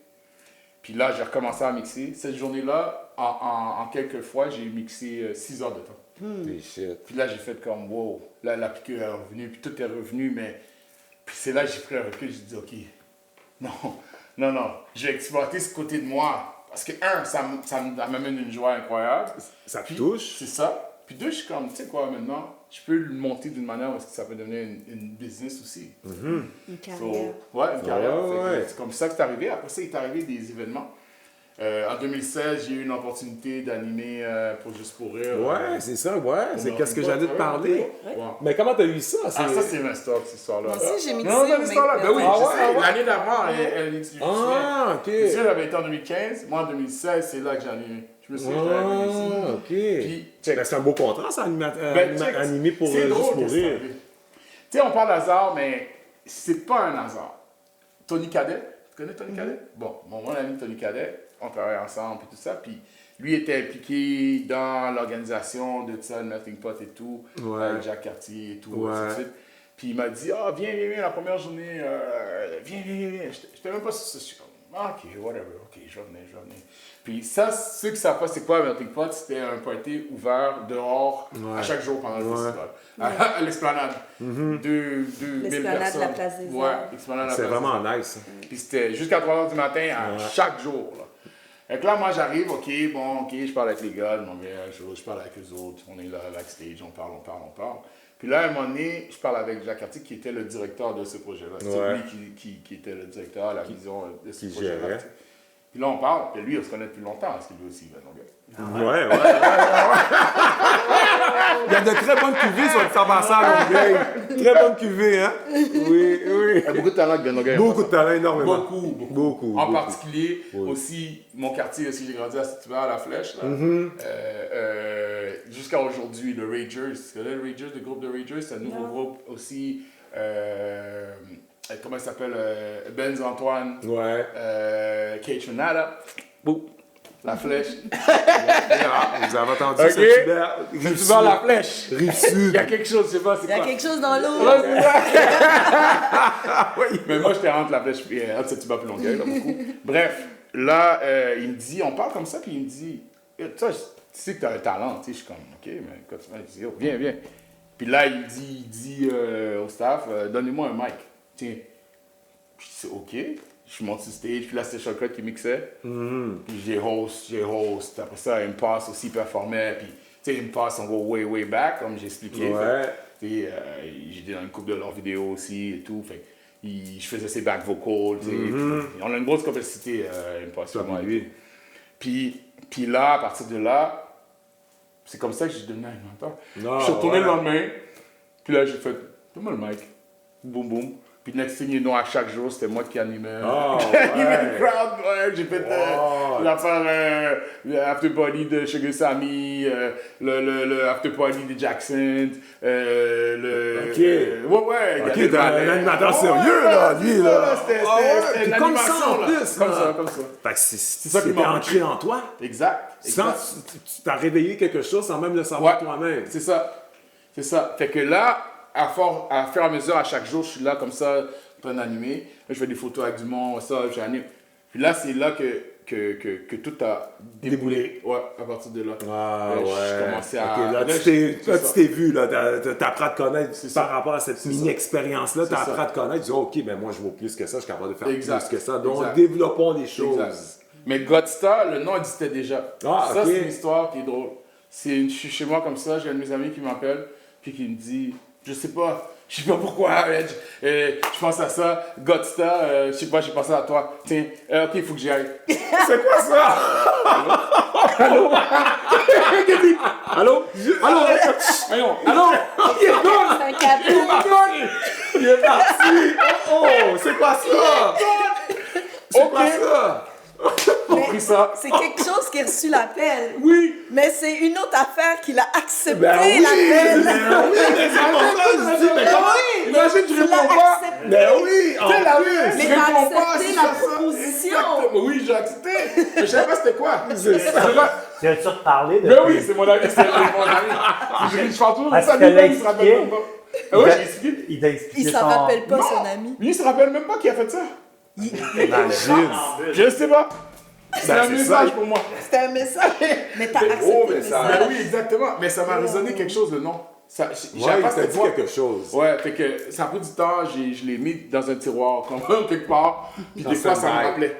Puis là, j'ai recommencé à mixer. Cette journée-là, en quelques fois, j'ai mixé 6 heures de temps. Puis là, j'ai fait comme, wow. Là, la piqûre est revenue, puis tout est revenu, mais. Puis c'est là que j'ai pris un recul, j'ai dit, ok, non, je vais exploiter ce côté de moi. Parce que, ça m'amène une joie incroyable. Ça te touche. C'est ça. Puis deux, je suis comme, tu sais quoi, maintenant, je peux le monter d'une manière parce que ça peut devenir une business aussi. Une carrière. Une carrière. Ouais. C'est comme ça que c'est arrivé. Après ça, il est arrivé des événements. En 2016, j'ai eu une opportunité d'animer pour Juste pour rire. C'est ça, c'est qu'est-ce que j'allais te parler. Ouais. Mais comment t'as eu ça? Ça, c'est ma story, cette histoire-là. Moi aussi, j'ai mixé. Non, cette histoire-là. Ben oui, je sais. ouais. L'année d'avant, elle est OK. Monsieur, j'avais été en 2015. Moi, en 2016, c'est là que j'ai animé. Je me souviens, j'avais ici. OK. Puis, check. C'est un beau contrat, ça, animé pour c'est Juste drôle pour que c'est rire. arrivé. Tu sais, on parle d'hasard, mais c'est pas un hasard. Tony Cadet, tu connais Tony Cadet? Bon, mon ami Tony Cadet, on travaille ensemble et tout ça. Puis lui était impliqué dans l'organisation de ça, Melting Pot et tout, avec Jacques Cartier et tout, ainsi de suite. Puis il m'a dit, viens, la première journée, viens. J'étais même pas sur ce. Je suis comme, ok, whatever, ok, je vais venir. Puis ça, ceux qui savent pas c'est quoi Melting Pot, c'était un party ouvert dehors à chaque jour pendant le festival. À l'esplanade. 2000 L'esplanade personnes. de la Place des Arts. Ouais, l'esplanade de la C'est Place des vraiment Arts. nice. Puis c'était jusqu'à 3h du matin à chaque jour. Là. Et que là, moi, j'arrive, ok, je parle avec les gars, je parle avec eux autres, on est là, backstage, on parle. Puis là, à un moment donné, je parle avec Jacques Cartier, qui était le directeur de ce projet-là. C'est lui qui était le directeur, la vision de ce projet-là. Puis là, on parle, puis lui, on se connaît depuis longtemps, parce que lui aussi, il va à Longueuil. Ouais. Il y a de très bonnes cuvées sur le Tabassar à Longueuil. Très bonnes cuvées, hein? Oui. Il y a beaucoup de talent qui vient de Longueuil. Beaucoup de talent, énormément. Beaucoup. En particulier, aussi, mon quartier, aussi, j'ai grandi à Saint-Hubert, à La Flèche. Là. Jusqu'à aujourd'hui, le Ragers. Tu connais le Ragers, le groupe de Ragers? C'est un nouveau groupe aussi. Comment il s'appelle? Benz Antoine. Ouais. Kate Renata. Boum. La Flèche. Vous avez entendu Ok. Saint-Hubert. Saint-Hubert, La Flèche. Rive-Sud. Il y a quelque chose, je sais pas, c'est Il y quoi? a quelque chose dans l'eau. Ouais, c'est ça. Mais moi, j'étais entre La Flèche et entre Saint-Hubert et Longueuil, là, beaucoup. Bref, là, il me dit, on parle comme ça, puis il me dit, toi, tu sais que tu as un talent, tu sais, je suis comme, ok, mais quand tu m'as dit, oh, viens. Puis là, il dit au staff, donnez-moi un mic. Tiens. Puis je dis, ok. Je monte sur stage, puis là, c'était Shortcut qui mixait. Puis j'ai host. Après ça, il me passe aussi, il performait. Puis, tu sais, il me passe, on va way back, comme j'ai expliqué. Ouais. J'étais dans une couple de leurs vidéos aussi et tout. Fait je faisais ses back vocals, tu sais. Puis on a une grosse capacité, il me passe sur moi. Puis là, à partir de là, c'est comme ça que j'ai devenu animateur. Je suis retourné le lendemain, puis là, j'ai fait, donne-moi le mic. Boum, boum. Puis next thing you know, à chaque jour, c'était moi qui animais. Animais le crowd, ouais. J'ai fait l'affaire, le after party de Sugar Sammy, le after party de Jackson, Ok. Ouais. Ok, t'es un animateur sérieux, là, lui, là. C'était une comme ça, animation, en là. plus, Comme là. ça. Fait que ça qui c'était m'a ancré en toi. Exact. Sans, tu t'as réveillé quelque chose sans même le savoir toi-même. C'est ça. Fait que là, à fur et à mesure, à chaque jour, je suis là comme ça, en train d'animer. Là, je fais des photos avec du monde, ça, j'anime. Puis là, c'est là que tout a déboulé. Ouais, à partir de là. Je commençais à... Ok, là, tu t'es vu, là, t'apprends à te connaître par rapport à cette mini-expérience-là, t'apprends à te connaître, tu dis, ok, ben moi, je vaux plus que ça, je suis capable de faire plus que ça. Donc, développons les choses. Exact. Mais Godstar, le nom existait déjà. Ça, c'est une histoire qui est drôle. Je suis chez moi comme ça, j'ai un de mes amis qui m'appelle, puis qui me dit... Je sais pas pourquoi, je pense à ça, Godstar, je sais pas, j'ai pensé à toi. Tiens, ok, il faut que j'y aille. C'est quoi ça? Allô? Allô? C'est un cadeau. Il est parti! Oh, c'est quoi ça? C'est quoi ça? Compris ça. C'est quelque chose qui a reçu l'appel. Oui! Mais c'est une autre affaire qu'il a accepté Ben oui! l'appel. Ben oui! Mais c'est pour ça que je dis, mais comment? Imagine, tu réponds pas! Ben oui! En plus! Mais Je t'as réponds pas, accepté c'est la ça. proposition. Exactement. Oui, j'ai accepté. Mais je savais pas c'était quoi. C'est ça. Tu as-tu reparlé de... Ben oui, c'est mon ami. C'est mon ami. Je parle toujours de Est-ce ça, qu'elle lui, a il se rappelle même pas. Ah oui, j'ai expliqué. Il t'a expliqué Il s'en rappelle pas, son ami. Lui, il se rappelle même pas qui a fait ça. Imagine! Je sais pas. C'est un c'est message ça. pour moi. C'était un message. Mais t'as accepté gros le message. message. Ben oui, exactement. Mais ça m'a résonné quelque chose, le nom. Ça, Ouais, pas il t'a c'était dit quoi. quelque chose. Ouais, fait que ça a pris du temps, je l'ai mis dans un tiroir, comme quelque part, puis des fois ça me stand-by. rappelait.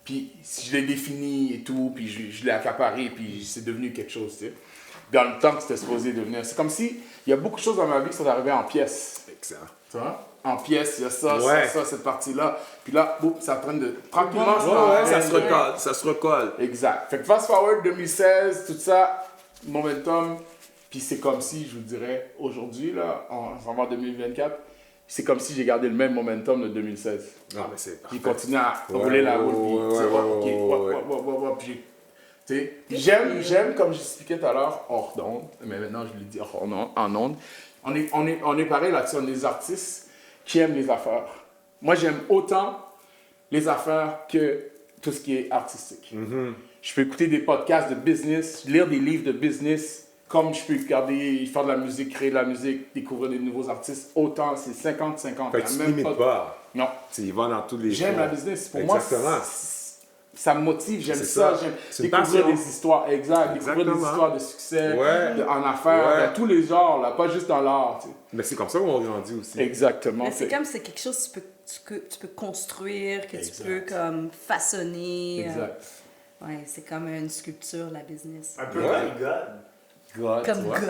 Puis je l'ai défini et tout, puis je l'ai accaparé, puis c'est devenu quelque chose, tu sais. Dans le temps que c'était supposé devenir. C'est comme si il y a beaucoup de choses dans ma vie qui sont arrivées en pièces. Excellent. Tu vois? En pièces, il y a ça, Ouais. ça, cette partie-là. Puis là, boum, ça traîne de. Tranquillement, c'est en Ouais, train ça se de- recolle. Ça se recolle. Exact. Fait que fast forward 2016, tout ça, momentum, puis c'est comme si, je vous dirais, aujourd'hui, là, on s'en va en 2024, c'est comme si j'ai gardé le même momentum de 2016. Ah, mais c'est Puis parfait. continue à Ouais, rouler la ouais, route, puis tu sais, ouais, ok, ouais. puis tu sais, j'aime, comme j'expliquais tout à l'heure, hors d'onde, mais maintenant je le dis en onde, on est pareil là-dessus, on est des artistes qui aiment les affaires. Moi, j'aime autant les affaires que tout ce qui est artistique. Je peux écouter des podcasts de business, lire des livres de business, comme je peux regarder, faire de la musique, créer de la musique, découvrir des nouveaux artistes. Autant, c'est 50-50. Fait que tu ne limites pas. Non. Tu y vas dans tous les J'aime fronts. la business. Pour Exactement. moi, ça me motive. J'aime C'est ça. ça. J'aime C'est une découvrir passion. des histoires. Exact. Découvrir des Exactement. histoires de succès Ouais. en affaires, Ouais. dans tous les genres, là, pas juste dans l'art. Tu sais. Mais c'est comme ça qu'on grandit aussi. Exactement. Mais c'est comme c'est quelque chose que tu peux construire, que tu peux comme façonner. Exact. Ouais, c'est comme une sculpture, la business. Un peu Ouais. comme God. God, Comme tu vois. God.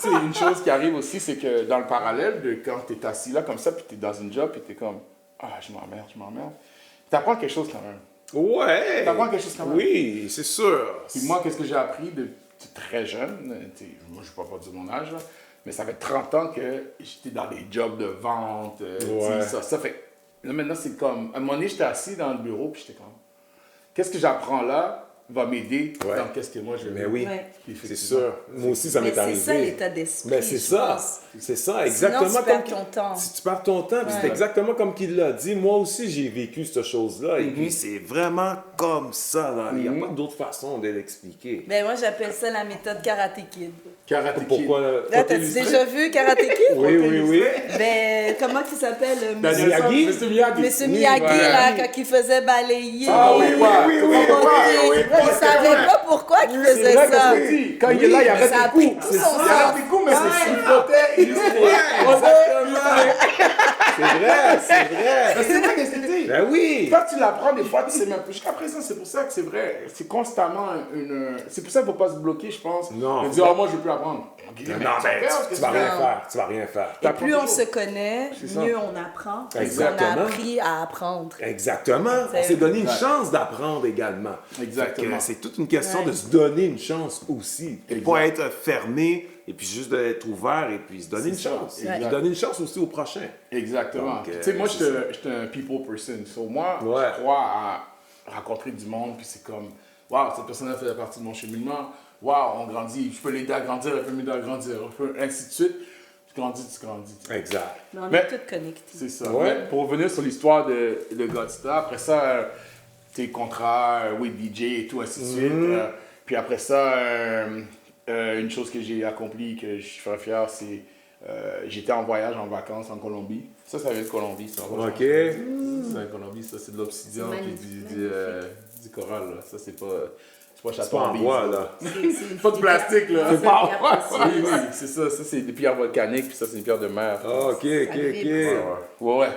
Tu sais, une chose qui arrive aussi, c'est que dans le parallèle de quand tu es assis là comme ça, puis tu es dans une job, puis tu es comme, ah, je m'emmerde. t'apprends quelque chose quand même. Ouais. T'apprends quelque chose quand même. Oui, c'est sûr. Puis moi, qu'est-ce que j'ai appris de très jeune, moi je ne vais pas dire mon âge, là, mais ça fait 30 ans que j'étais dans des jobs de vente, ça fait... Là maintenant c'est comme, à un moment donné j'étais assis dans le bureau puis j'étais comme, qu'est-ce que j'apprends là va m'aider dans qu'est-ce que moi je vais. Mais oui, c'est sûr. Moi aussi ça m'est arrivé. C'est ça l'état d'esprit. Mais c'est ça, c'est ça, exactement. Sinon, tu perds ton temps. Si tu perds ton temps, puis c'est exactement comme qu'il l'a dit. Moi aussi, j'ai vécu cette chose-là. Et puis, c'est vraiment comme ça. Il n'y a pas d'autre façon de l'expliquer. Ben moi, j'appelle ça la méthode Karate Kid. Karate Kid. Pourquoi? Là, t'as déjà vu Karate Kid? Oui. Ben, comment il s'appelle? Miyagi? Monsieur Miyagi. Monsieur Miyagi, là, quand il faisait balayer. Ah oui. Il savait pas pourquoi il faisait C'est vrai ça. que c'est dit. Quand il est là, il arrête Ça a des pris coups. tout son Il arrête des coups, mais c'est il C'est vrai. c'est vrai que c'est dit. Ben oui. Quand tu l'apprends, des fois, tu sais même plus. Jusqu'à présent, c'est pour ça que c'est vrai. C'est constamment une. C'est pour ça qu'il ne faut pas se bloquer, je pense. Non. De dire, oh, moi, je ne veux plus apprendre. Non, ben, tu vas rien faire. Tu vas rien faire. Et plus on se connaît, ça. mieux on apprend. Parce qu'on Exactement. a appris à apprendre. Exactement. On s'est donné une chance d'apprendre également. Exactement. Fait que c'est toute une question de se donner une chance aussi. Et pas être fermé et puis juste d'être ouvert et puis se donner une chance. Et puis donner une chance aussi au prochain. Exactement. Donc, tu sais, moi, j'étais un people person. So, moi, je crois à rencontrer du monde, puis c'est comme, waouh, cette personne-là fait partie de mon cheminement. Waouh, on grandit, je peux l'aider à grandir, elle peut m'aider à grandir, ainsi de suite. Tu grandis. Exact. Mais on Mais- est tous connectés. C'est ça. Ouais. Mais pour revenir sur l'histoire de Godstar, après ça, tes contrats, oui, DJ et tout, ainsi de suite. Puis après ça, une chose que j'ai accomplie, que je suis très fier, c'est j'étais en voyage, en vacances en Colombie. Ça vient de Colombie. Ça, OK. Ça vient de Colombie, ça, c'est de l'obsidian C'est puis du coral. Là. Ça, c'est pas C'est pas en Château-Bise, bois, ça. là. C'est Pas de plastique, là. C'est pas en bois. Oui, c'est ça. Ça, c'est des pierres volcaniques, puis ça, c'est des pierres de mer. Ah, OK. Ouais.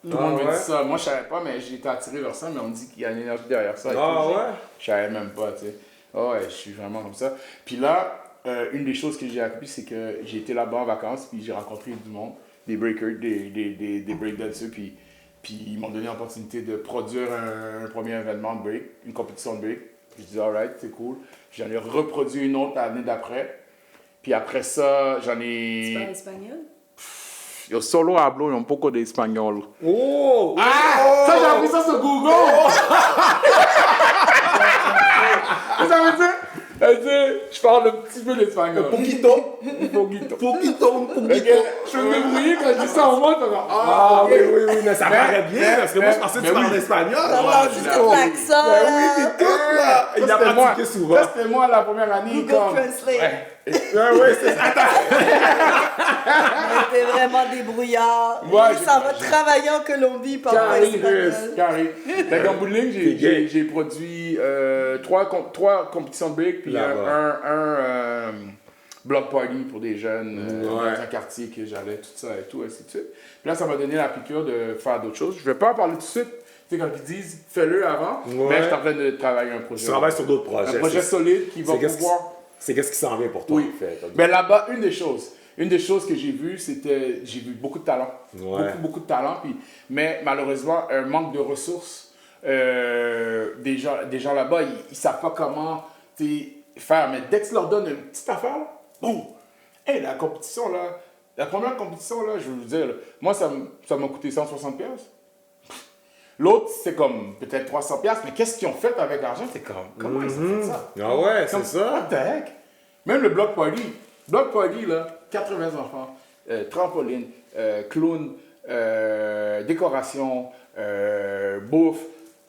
Tout le monde me ouais? dit ça. Moi, je savais pas, mais j'ai été attiré vers ça, mais on me dit qu'il y a une énergie derrière ça. et Ah, tout. ouais? Je savais même pas, tu sais. Ah ouais, je suis vraiment comme ça. Puis là, une des choses que j'ai appris, c'est que j'ai été là-bas en vacances, puis j'ai rencontré du monde, des breakers, des breakdancers, puis ils m'ont donné l'opportunité de produire un premier événement de break, une compétition de break. Puis je dis, alright, c'est cool. J'en ai reproduit une autre l'année d'après. Puis après ça, j'en Tu ai. parles espagnol? Yo solo hablo un poco de espagnol. Oh! Ah! Ça, j'ai appris ça sur Google! Ça veut dire? Je parle un petit peu d'espagnol. Poquito. Poquito. Poquito. Je peux me débrouiller quand je dis ça au monde, t'as comme, Ah, oui, mais ça paraît bien, parce que moi, je pensais que tu parlais espagnol. Ah, juste tout l'accent, Ben oui, là. t'es tout, là. Il a pratiqué souvent. Ça, c'était moi la première année. Google comme... Translate. Ouais, c'est ça. T'es vraiment débrouillard. Ouais, Lui, ça va travailler en Colombie par espagnol. Carré. Fait qu'en bout de ligne, j'ai produit trois compétitions de break, puis un block party pour des jeunes dans un quartier que j'allais, tout ça et tout, ainsi de suite. Puis là, ça m'a donné la piqûre de faire d'autres choses. Je vais pas en parler tout de suite. Tu sais, quand ils disent fais-le avant, mais je suis en train de travailler un projet. Tu travailles sur d'autres projets. Un projet solide qui va pouvoir. C'est qu'est-ce qui s'en vient pour toi, Oui. en fait. Mais là-bas, une des choses que j'ai vues, c'était, j'ai vu beaucoup de talent. Ouais. Beaucoup de talent. Mais malheureusement, un manque de ressources. Des gens là-bas, ils savent pas comment faire. Mais dès que tu leur donnes une petite affaire, là, boum! Hey, la compétition, là, la première compétition, là, je vais vous dire, là, moi, ça m'a coûté 160$. L'autre, c'est comme peut-être 300$, mais qu'est-ce qu'ils ont fait avec l'argent? C'est comme, comment ils ont fait ça? Ah ouais, Comme, c'est ça. What the heck? Même le block party. Block party, là, 80 enfants, trampoline, clown, décoration, bouffe.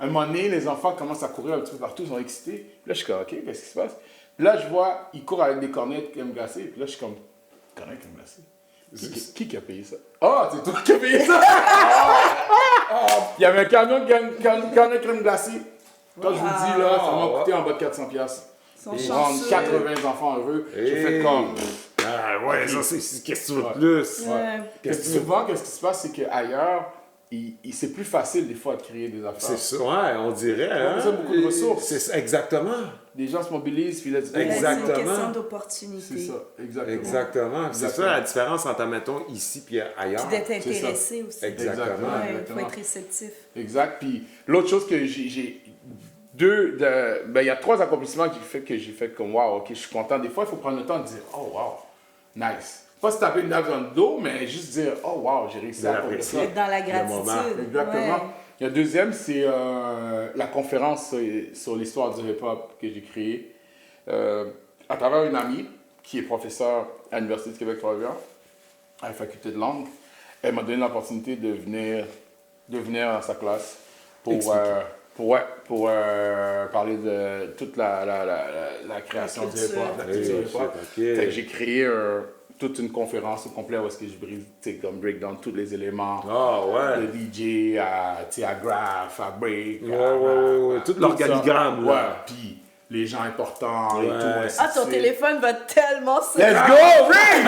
À un moment donné, les enfants commencent à courir un petit peu partout, ils sont excités. Puis là, je suis comme, OK, qu'est-ce qui se passe? Puis là, je vois, ils courent avec des cornets de crème glacée. Puis là, je suis comme, cornets de crème glacée? Qui a payé ça? Ah, c'est toi qui as payé ça! Il y avait un camion de cornets de crème glacée. Quand je vous dis, là, ça m'a coûté en bas de 400$. Ils rendent 80 enfants heureux. J'ai fait comme... Ah ouais, ça, c'est qu'est-ce que tu veux de plus? Souvent, qu'est-ce qui se passe, c'est qu'ailleurs, c'est plus facile des fois de créer des affaires. C'est ça, ouais, on dirait. On a besoin de beaucoup de ressources. C'est ça, exactement. Les gens se mobilisent, puis là, C'est une Exactement. question d'opportunité. c'est ça, exactement. Exactement. C'est ça la différence entre, mettons, ici puis ailleurs. Puis d'être intéressé aussi. Exactement. Ouais, il faut Exactement. être réceptif. Exact. Puis l'autre chose que j'ai il y a 3 accomplissements que j'ai fait comme wow, ok, je suis content. Des fois, il faut prendre le temps de dire oh wow, nice. Pas se taper une tape dans le dos, mais juste dire oh wow, j'ai réussi à accomplir ça. Être dans la moment. gratitude. Exactement. Ouais. Le deuxième, c'est la conférence sur l'histoire du hip-hop que j'ai créée à travers une amie qui est professeure à l'Université du Québec-Trois-Rivières, à la faculté de langue. Elle m'a donné l'opportunité de venir à sa classe pour parler de toute la création du culture. hip-hop, la culture hip-hop. Fait que j'ai créé toute une conférence au complet où est-ce que je brise, comme break down tous les éléments. Ah ouais. De DJ à graph, à break. Ouais. Tout l'organigramme, ça. là. Ouais, puis les gens importants et Ouais. tout. ainsi Ah, de ton suite. téléphone va tellement se... Let's go, ring!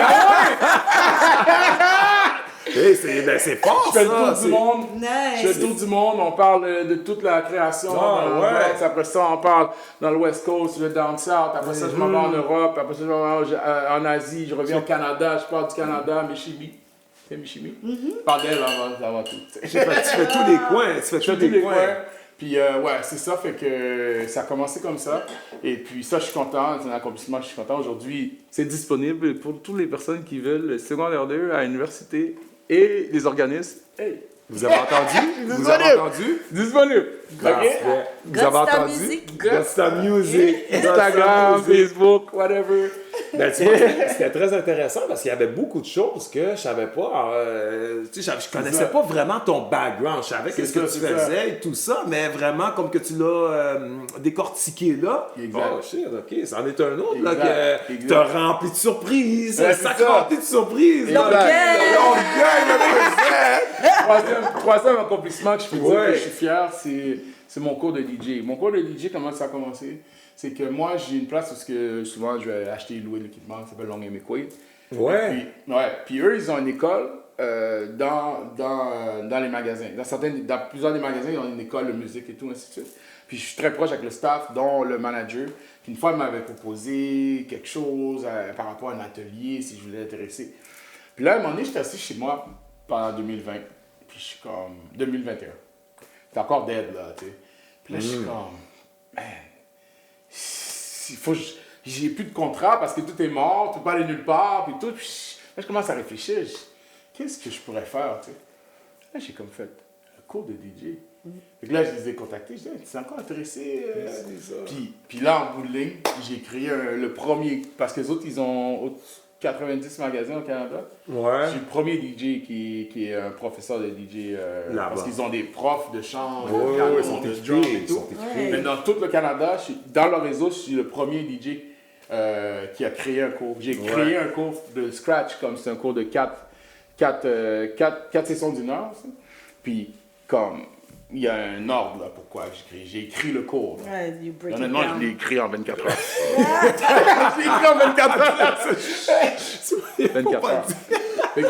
Hey, c'est fort, Je fais le ça. tour du monde. Je fais Nice. le tour du monde, on parle de toute la création. Ah, dans le ouais. Bronx. Après ça, on parle dans le West Coast, le Down South. Après ça, je m'en vais en Europe. Après ça, je m'en vais en Asie. Je reviens au Canada. Je parle du Canada, Michimi. C'est Michimi? Parle d'elle, ça va tout. Tu fais tous les coins. Tu fais Je fais tous les coins. Puis ouais, c'est ça, fait que ça a commencé comme ça. Et puis ça, je suis content, c'est un accomplissement, je suis content. Aujourd'hui, c'est disponible pour toutes les personnes qui veulent le secondaire 2 à l'université et les organismes. Hey! Vous avez entendu? Vous avez entendu? Disponible! Parfait. Vous avez Godsta entendu? Music. Godsta Music. Instagram, Godsta Music. Facebook, whatever. Ben, tu vois, c'était très intéressant parce qu'il y avait beaucoup de choses que je savais pas. Tu sais, je connaissais pas vraiment ton background. Je savais qu'est-ce que tu faisais et tout ça, mais vraiment comme que tu l'as décortiqué là. Exact. Oh shit, ok, c'en est un autre là Exact, que exact. t'as rempli de surprises. Ouais, Un c'est sac ça. rempli de surprises. là. Longueuil. Troisième accomplissement que je peux dire Ouais. que je suis fier, c'est mon cours de DJ. Mon cours de DJ, comment ça a commencé? C'est que moi, j'ai une place où souvent je vais acheter et louer l'équipement qui s'appelle Long Equate. Ouais. Puis eux, ils ont une école dans les magasins. Dans plusieurs des magasins, ils ont une école de musique et tout, ainsi de suite. Puis je suis très proche avec le staff, dont le manager. Puis une fois, il m'avait proposé quelque chose par rapport à un atelier, si je voulais l'intéresser. Puis là, à un moment donné, j'étais assis chez moi pendant 2020. Puis je suis comme... 2021. C'est encore dead, là, tu sais. Puis là, je suis comme... Man, j'ai plus de contrat parce que tout est mort, tu peux pas aller nulle part, puis tout. Puis là, je commence à réfléchir. Qu'est-ce que je pourrais faire, tu sais? Là, j'ai comme fait un cours de DJ. Fait que là, je les ai contactés. Je dis, hey, tu es encore intéressé? Puis là, en bout de ligne, j'ai créé le premier, parce que les autres, ils ont 90 magasins au Canada. Ouais. Je suis le premier DJ qui est un professeur de DJ. Là-bas. Parce qu'ils ont des profs de chant, de Ouais, piano, ils sont de drum équipés. et Ils tout. sont équipés. Mais dans tout le Canada, dans leur réseau, je suis le premier DJ qui a créé un cours. J'ai créé un cours de scratch, comme c'est un cours de 4 sessions d'1 heure. Ça. Puis, comme, il y a un ordre là, pourquoi j'ai écrit le cours. Là. Ouais, you break it Honnêtement, down. je l'ai écrit en 24 heures. Je l'ai écrit en 24 heures. 24 heures. Fait que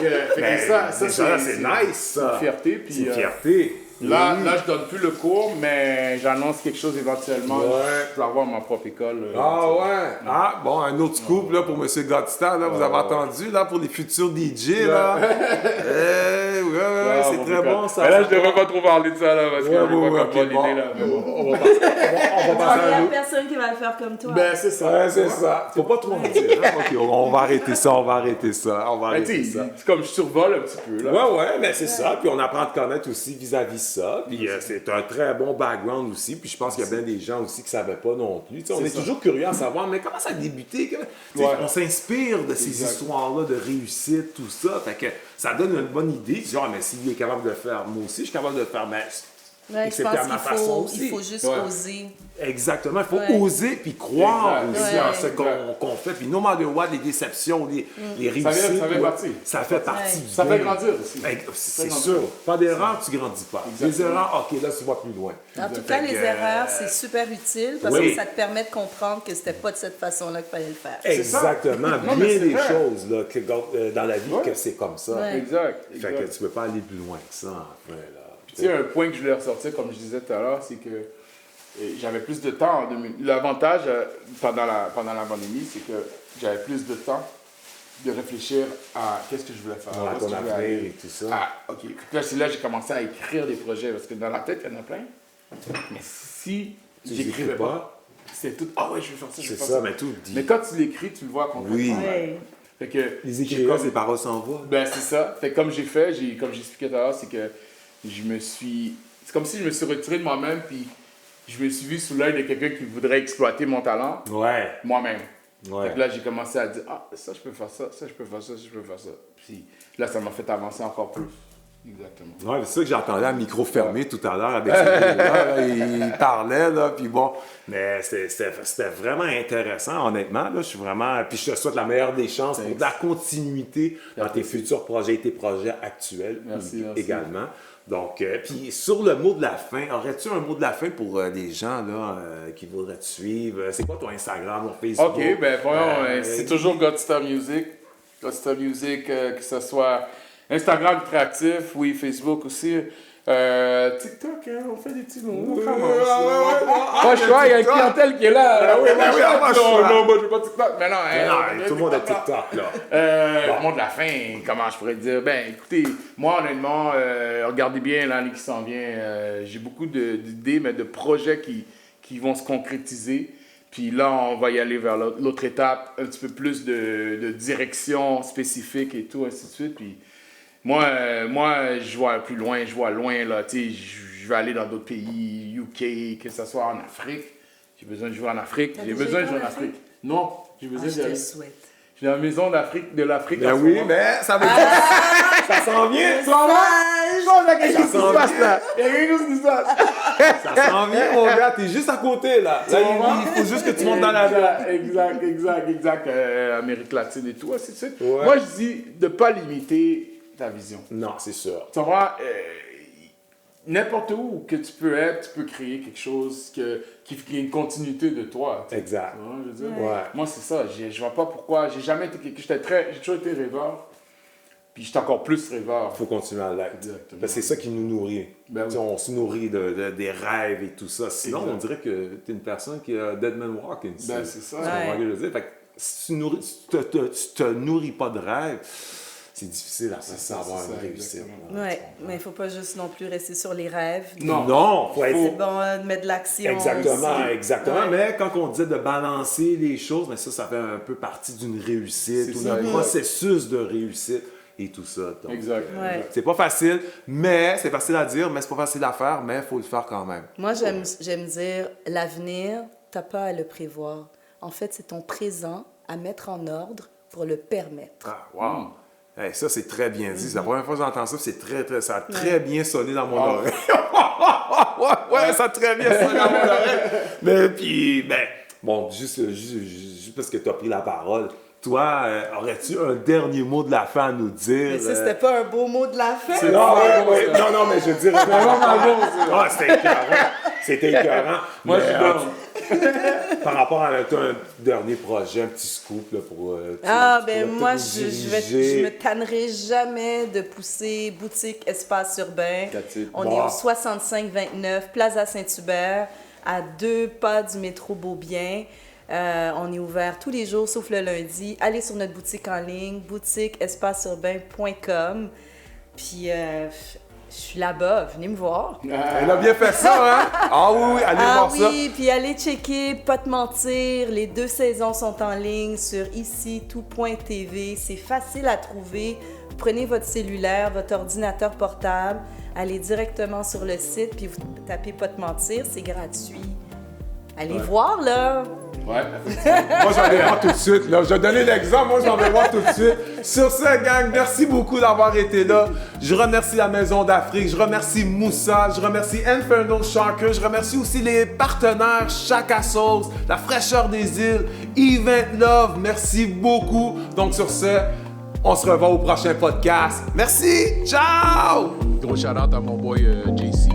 ça c'est nice, ça. une fierté. Puis, C'est une fierté. Là, je donne plus le cours, mais j'annonce quelque chose éventuellement. Ouais. Je peux avoir ma propre école. Ah ouais. Ah bon, un autre scoop là pour M. Godsta, là, vous avez entendu là pour les futurs DJ là. Ouais, c'est très bon ça. Mais là, je devrais pas trop parler de ça là, parce que je vais pas comprendre l'idée là. Mais bon. On va passer Il y à un a autre. personne qui va le faire comme toi. Ben, c'est ça. Ouais, c'est ça. Faut pas trop en dire. Hein? Ok, on va arrêter ça, on va arrêter ça. Mais tu sais, c'est comme je survole un petit peu là. Ouais, mais c'est ça. Puis on apprend à te connaître aussi vis-à-vis ça. Puis c'est un très bon background aussi. Puis je pense qu'il y a bien des gens aussi qui ne savaient pas non plus. Tu sais, on est toujours curieux à savoir, mais comment ça a débuté? Tu sais, on s'inspire de ces histoires-là de réussite, tout ça. Fait que ça donne une bonne idée. Tu dis, ah, mais s'il est capable de le faire, moi aussi, je suis capable de le faire. Mais Ouais, je excepté à pense ma qu'il façon faut, aussi. il faut juste Ouais. oser. Exactement, il faut Ouais. oser puis croire Exact. aussi Ouais. en ce qu'on fait. Puis no matter what, les déceptions, les réussites, ça fait partie. ça fait partie Ouais. du Ça fait game. grandir aussi. C'est grandir. sûr. Pas d'erreur, tu grandis pas. Des Exactement. erreurs, ok, là tu vas plus loin. En tout cas, Fait les que, erreurs, c'est super utile parce oui. que ça te permet de comprendre que c'était pas de cette façon-là qu'il fallait le faire. Exactement. Non, mais Bien c'est des vrai. choses là, dans la vie Ouais. que c'est comme ça. Ouais. Exact. Fait que tu peux pas aller plus loin que ça, en fait, là. Tu sais, un point que je voulais ressortir, comme je disais tout à l'heure, c'est que j'avais plus de temps. L'avantage pendant la pandémie, c'est que j'avais plus de temps de réfléchir à qu'est-ce que je voulais faire. À ton avenir et tout ça. Ah, OK. Là, c'est là que j'ai commencé à écrire des projets, parce que dans la tête, il y en a plein. Mais si j'écrivais pas, c'est tout. Ah ouais, je vais faire ça, je vais faire ça. C'est ça, mais tout dit. Mais quand tu l'écris, tu le vois concrètement. Oui. Ouais. Fait que Les écrivains, ces paroles s'envoient. ben c'est ça. Fait que comme j'ai fait, comme j'expliquais tout à l'heure, c'est que c'est comme si je me suis retiré de moi-même, puis je me suis vu sous l'œil de quelqu'un qui voudrait exploiter mon talent Ouais. moi-même. Ouais. Fait que là, j'ai commencé à dire, ça, je peux faire ça, ça, je peux faire ça, ça, je peux faire ça. Puis là, ça m'a fait avancer encore plus. Exactement. Ouais, c'est ça que j'entendais à micro fermé tout à l'heure avec là, il parlait, là, puis bon. Mais c'était vraiment intéressant, honnêtement. Là, je suis vraiment. Puis je te souhaite la meilleure des chances pour de la continuité dans tes futurs projets et tes projets actuels Merci. également. Donc, puis sur le mot de la fin, aurais-tu un mot de la fin pour les gens là, qui voudraient te suivre? C'est quoi ton Instagram, ton Facebook? OK, ben voyons, c'est toujours Godstar Music. Godstar Music, que ce soit Instagram très actif, oui, Facebook aussi. TikTok, hein, on fait des petits mots. Pas choix, il y a une clientèle qui est là. Oui, non, moi je veux pas TikTok. Mais non, tout le monde a TikTok, là. Le mot de la fin, comment je pourrais te dire? Ben écoutez, moi honnêtement, regardez bien l'année qui s'en vient. J'ai beaucoup d'idées, mais de projets qui vont se concrétiser. Puis là, on va y aller vers l'autre étape, un petit peu plus de direction spécifique et tout, ainsi de suite. Puis moi, je vois plus loin, je vois loin, là, tu sais, je vais aller dans d'autres pays, UK, que ce soit en Afrique. J'ai besoin de jouer en Afrique. J'ai besoin de jouer en Afrique. Non, j'ai besoin de Je te jouer. le souhaite. J'ai la maison de l'Afrique. Ben oui, mais ça veut dire. Ça s'en vient! Ça s'en vient! Il y a quelque chose qui se passe! Ça s'en vient, mon gars, t'es juste à côté, là. Là, il faut juste que tu montes dans l'avion. Exact. Amérique latine et tout, ainsi de suite. Ouais. Moi, je dis de ne pas limiter ta vision. Non, c'est sûr. Tu vois, n'importe où que tu peux être, tu peux créer quelque chose qui est une continuité de toi. Exact. Tu vois, je veux dire? Ouais. Moi, c'est ça. Je vois pas pourquoi. J'ai jamais été quelqu'un. J'ai toujours été rêveur. Puis j'étais encore plus rêveur. Faut continuer à l'être. Exactement. Parce que c'est ça qui nous nourrit. Ben oui. Tu sais, on se nourrit des rêves et tout ça. Sinon, Exact. on dirait que t'es une personne qui a dead man walking. Ben, c'est ça. Tu comprends ce que je veux dire? Fait que si tu te nourris pas de rêves, c'est difficile à savoir une réussite. Ouais, mais il faut pas juste non plus rester sur les rêves. Non, faut être. C'est bon de mettre de l'action. Exactement. Ouais. Mais quand on dit de balancer les choses, mais ça fait un peu partie d'une réussite ou d'un processus de réussite et tout ça. Donc, Exact. Ouais. c'est pas facile, mais c'est facile à dire, mais c'est pas facile à faire, mais il faut le faire quand même. Moi, j'aime dire, l'avenir, t'as pas à le prévoir. En fait, c'est ton présent à mettre en ordre pour le permettre. Ah, wow! Hey, ça, c'est très bien dit. C'est la première fois que j'entends ça, puis ça a très bien sonné dans mon oreille. ouais, ça a très bien sonné dans mon oreille. Mais puis, bon, juste parce que tu as pris la parole, toi, aurais-tu un dernier mot de la fin à nous dire? Mais ça, c'était pas un beau mot de la fin. Non, mais je dirais vraiment c'était écœurant. C'était écœurant. Moi, je suis down. Par rapport à un dernier projet, un petit scoop là, pour. Moi, je me tannerai jamais de pousser boutique Espace Urbain. On est au 6529 Plaza Saint-Hubert, à 2 pas du métro Beaubien. On est ouvert tous les jours, sauf le lundi. Allez sur notre boutique en ligne, boutiqueespaceurbain.com. Puis, je suis là-bas, venez me voir. Elle a bien fait ça, hein? Ah oui, allez voir ça. Ah oui, puis allez checker, pas te mentir, les 2 saisons sont en ligne sur ici-tout.tv. C'est facile à trouver. Vous prenez votre cellulaire, votre ordinateur portable, allez directement sur le site, puis vous tapez pas te mentir, c'est gratuit. Allez voir, là! Ouais. Moi, j'en vais voir tout de suite. Là. Je vais donner l'exemple. Moi, j'en vais voir tout de suite. Sur ce, gang, merci beaucoup d'avoir été là. Je remercie la Maison d'Afrique. Je remercie Moussa. Je remercie Infernal Sharker. Je remercie aussi les partenaires Chaka Sauce, La Fraîcheur des Îles, Event Love. Merci beaucoup. Donc, sur ce, on se revoit au prochain podcast. Merci. Ciao! Gros shout-out à mon boy JC.